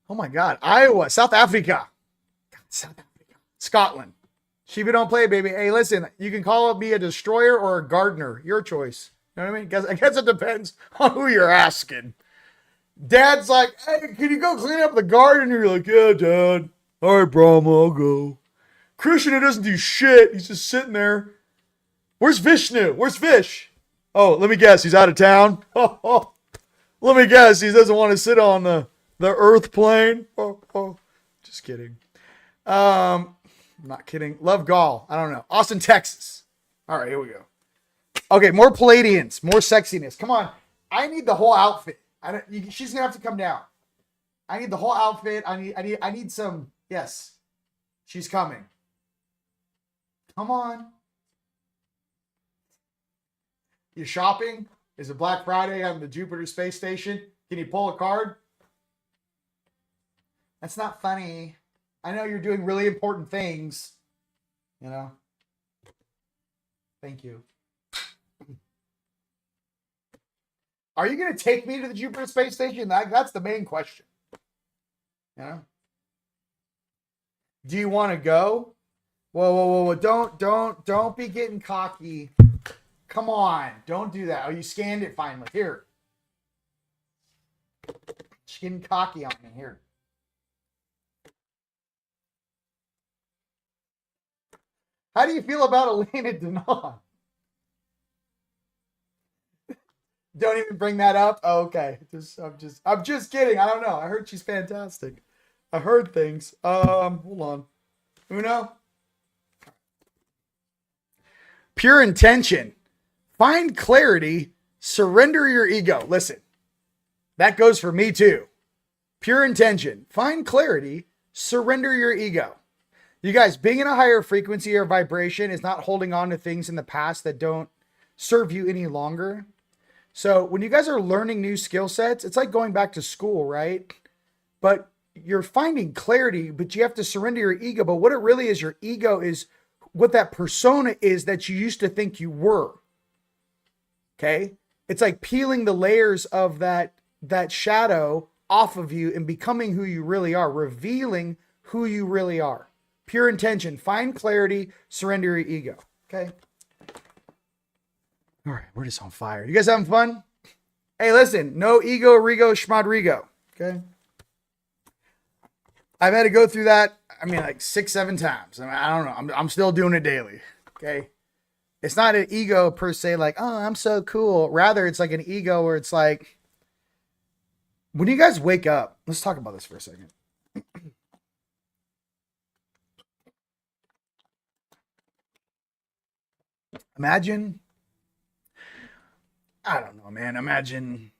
Oh my God. Iowa, South Africa. South Africa. Scotland. Shiva don't play, baby. Hey, listen, you can call me a destroyer or a gardener. Your choice. You know what I mean? I guess it depends on who you're asking. Dad's like, hey, can you go clean up the garden? You're like, yeah, Dad. All right, Brahma, I'll go. Krishna doesn't do shit. He's just sitting there. Where's Vishnu? Where's Vish? Oh, let me guess. He's out of town. Oh. Let me guess. He doesn't want to sit on the earth plane. Oh. Just kidding. I'm not kidding. Love Gall. I don't know. Austin, Texas. All right, here we go. Okay, more Palladians, more sexiness. Come on. I need the whole outfit. She's gonna have to come down. I need the whole outfit. I need some. Yes, she's coming. Come on. You shopping? Is it Black Friday on the Jupiter Space Station? Can you pull a card? That's not funny. I know you're doing really important things. You know. Thank you. Are you going to take me to the Jupiter Space Station? That's the main question. Yeah. Do you want to go? Whoa. Don't be getting cocky. Come on. Don't do that. Oh, you scanned it finally. Here. She's getting cocky on me. Here. How do you feel about Elena Denon? Don't even bring that up. Oh, okay. I'm just kidding. I don't know. I heard she's fantastic. I heard things. Hold on. Uno. Pure intention. Find clarity. Surrender your ego. Listen. That goes for me too. Pure intention. Find clarity. Surrender your ego. You guys, being in a higher frequency or vibration is not holding on to things in the past that don't serve you any longer. So when you guys are learning new skill sets, it's like going back to school, right? But you're finding clarity, but you have to surrender your ego. But what it really is, your ego is what that persona is that you used to think you were. Okay? It's like peeling the layers of that shadow off of you and becoming who you really are, revealing who you really are. Pure intention. Find clarity, surrender your ego. Okay? All right, we're just on fire. You guys having fun? Hey, listen, no ego, rego, schmadrigo. Okay. I've had to go through that. I mean, like 6-7 times. I don't know. I'm still doing it daily. Okay. It's not an ego per se, like, oh, I'm so cool. Rather, it's like an ego where it's like, when you guys wake up, let's talk about this for a second. Imagine, I don't know, man. Imagine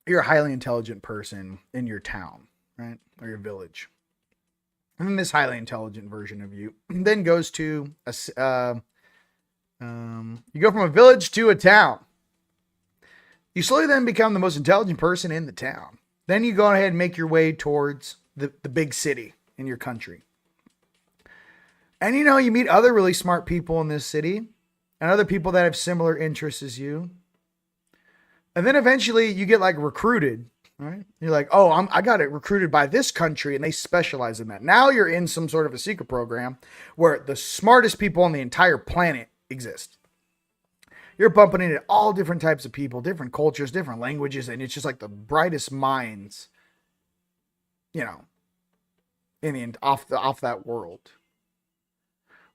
you're a highly intelligent person in your town, right? Or your village. And then this highly intelligent version of you then goes to you go from a village to a town. You slowly then become the most intelligent person in the town. Then you go ahead and make your way towards the big city in your country. And you meet other really smart people in this city and other people that have similar interests as you. And then eventually you get like recruited, right? You're like, oh, I got it recruited by this country and they specialize in that. Now you're in some sort of a secret program where the smartest people on the entire planet exist. You're bumping into all different types of people, different cultures, different languages, and it's just like the brightest minds, off that world.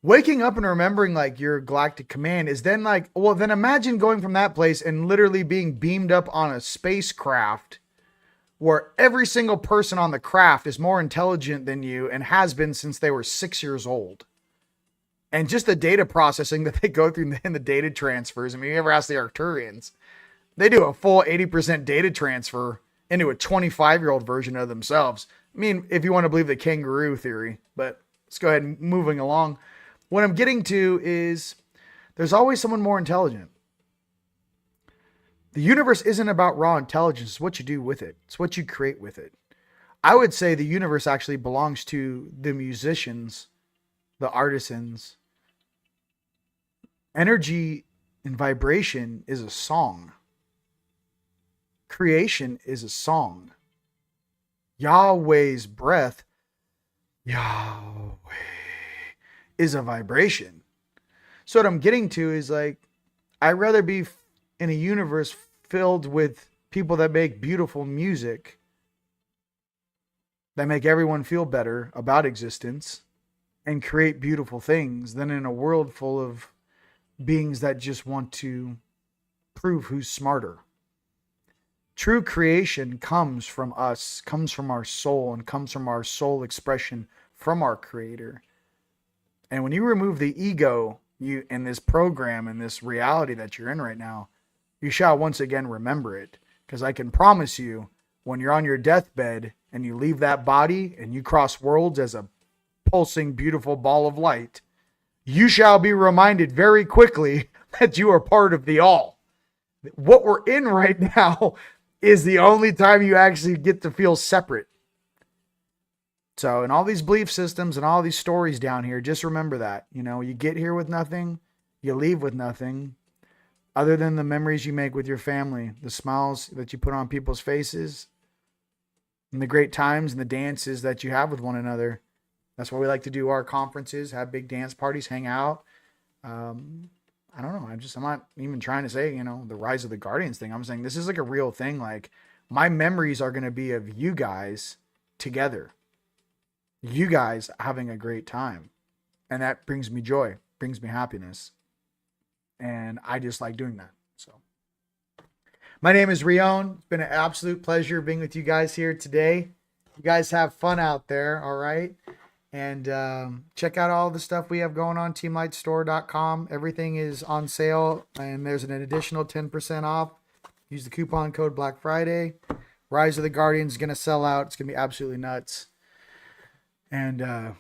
Waking up and remembering like your galactic command is then like, well, then imagine going from that place and literally being beamed up on a spacecraft where every single person on the craft is more intelligent than you and has been since they were 6 years old. And just the data processing that they go through in the data transfers. I mean, you ever ask the Arcturians, they do a full 80% data transfer into a 25-year-old version of themselves. I mean, if you want to believe the kangaroo theory, but let's go ahead and moving along. What I'm getting to is there's always someone more intelligent. The universe isn't about raw intelligence. It's what you do with it. It's what you create with it. I would say the universe actually belongs to the musicians, the artisans. Energy and vibration is a song. Creation is a song. Yahweh's breath, Yahweh, is a vibration. So what I'm getting to is like, I'd rather be in a universe filled with people that make beautiful music, that make everyone feel better about existence and create beautiful things, than in a world full of beings that just want to prove who's smarter. True creation comes from us, comes from our soul, and comes from our soul expression from our creator. And when you remove the ego, you in this program, in this reality that you're in right now, you shall once again remember it. Because I can promise you, when you're on your deathbed and you leave that body and you cross worlds as a pulsing, beautiful ball of light, you shall be reminded very quickly that you are part of the all. What we're in right now is the only time you actually get to feel separate. So in all these belief systems and all these stories down here, just remember that, you get here with nothing, you leave with nothing, other than the memories you make with your family, the smiles that you put on people's faces, and the great times and the dances that you have with one another. That's why we like to do our conferences, have big dance parties, hang out. I don't know. I'm not even trying to say, the Rise of the Guardians thing. I'm saying this is like a real thing. Like, my memories are going to be of you guys together. You guys having a great time. And that brings me joy, brings me happiness. And I just like doing that. So my name is Rion. It's been an absolute pleasure being with you guys here today. You guys have fun out there. All right. And check out all the stuff we have going on, TeamLightStore.com. Everything is on sale, and there's an additional 10% off. Use the coupon code Black Friday. Rise of the Guardians is going to sell out. It's going to be absolutely nuts. And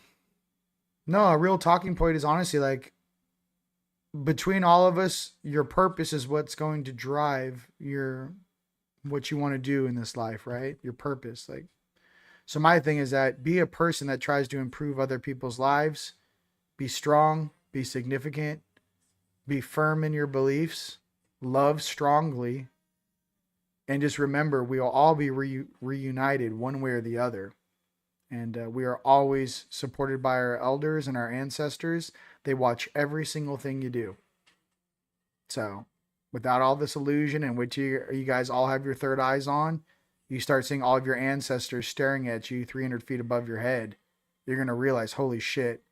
no, a real talking point is honestly like, between all of us, your purpose is what's going to drive what you want to do in this life, right? Your purpose. So my thing is that be a person that tries to improve other people's lives. Be strong, be significant, be firm in your beliefs, love strongly, and just remember, we will all be reunited one way or the other. And we are always supported by our elders and our ancestors. They watch every single thing you do. So without all this illusion in which you guys all have your third eyes on, you start seeing all of your ancestors staring at you 300 feet above your head, you're going to realize, holy shit,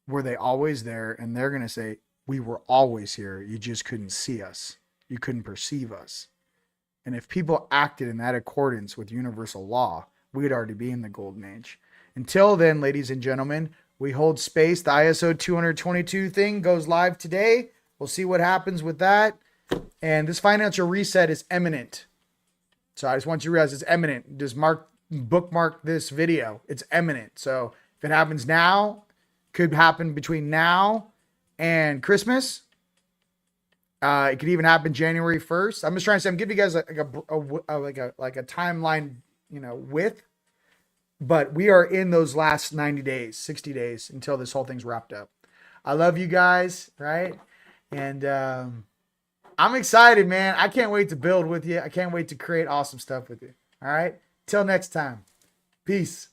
were they always there? And they're going to say, we were always here. You just couldn't see us. You couldn't perceive us. And if people acted in that accordance with universal law, we'd already be in the golden age. Until then, ladies and gentlemen, we hold space. The ISO 222 thing goes live today. We'll see what happens with that. And this financial reset is imminent. So I just want you to realize it's imminent. Just bookmark this video. It's imminent. So if it happens now, could happen between now and Christmas. It could even happen January 1st. I'm just trying to say, I'm giving you guys like a timeline, width. But we are in those last 90 days, 60 days until this whole thing's wrapped up. I love you guys, right? And I'm excited, man. I can't wait to build with you. I can't wait to create awesome stuff with you. All right. Till next time. Peace.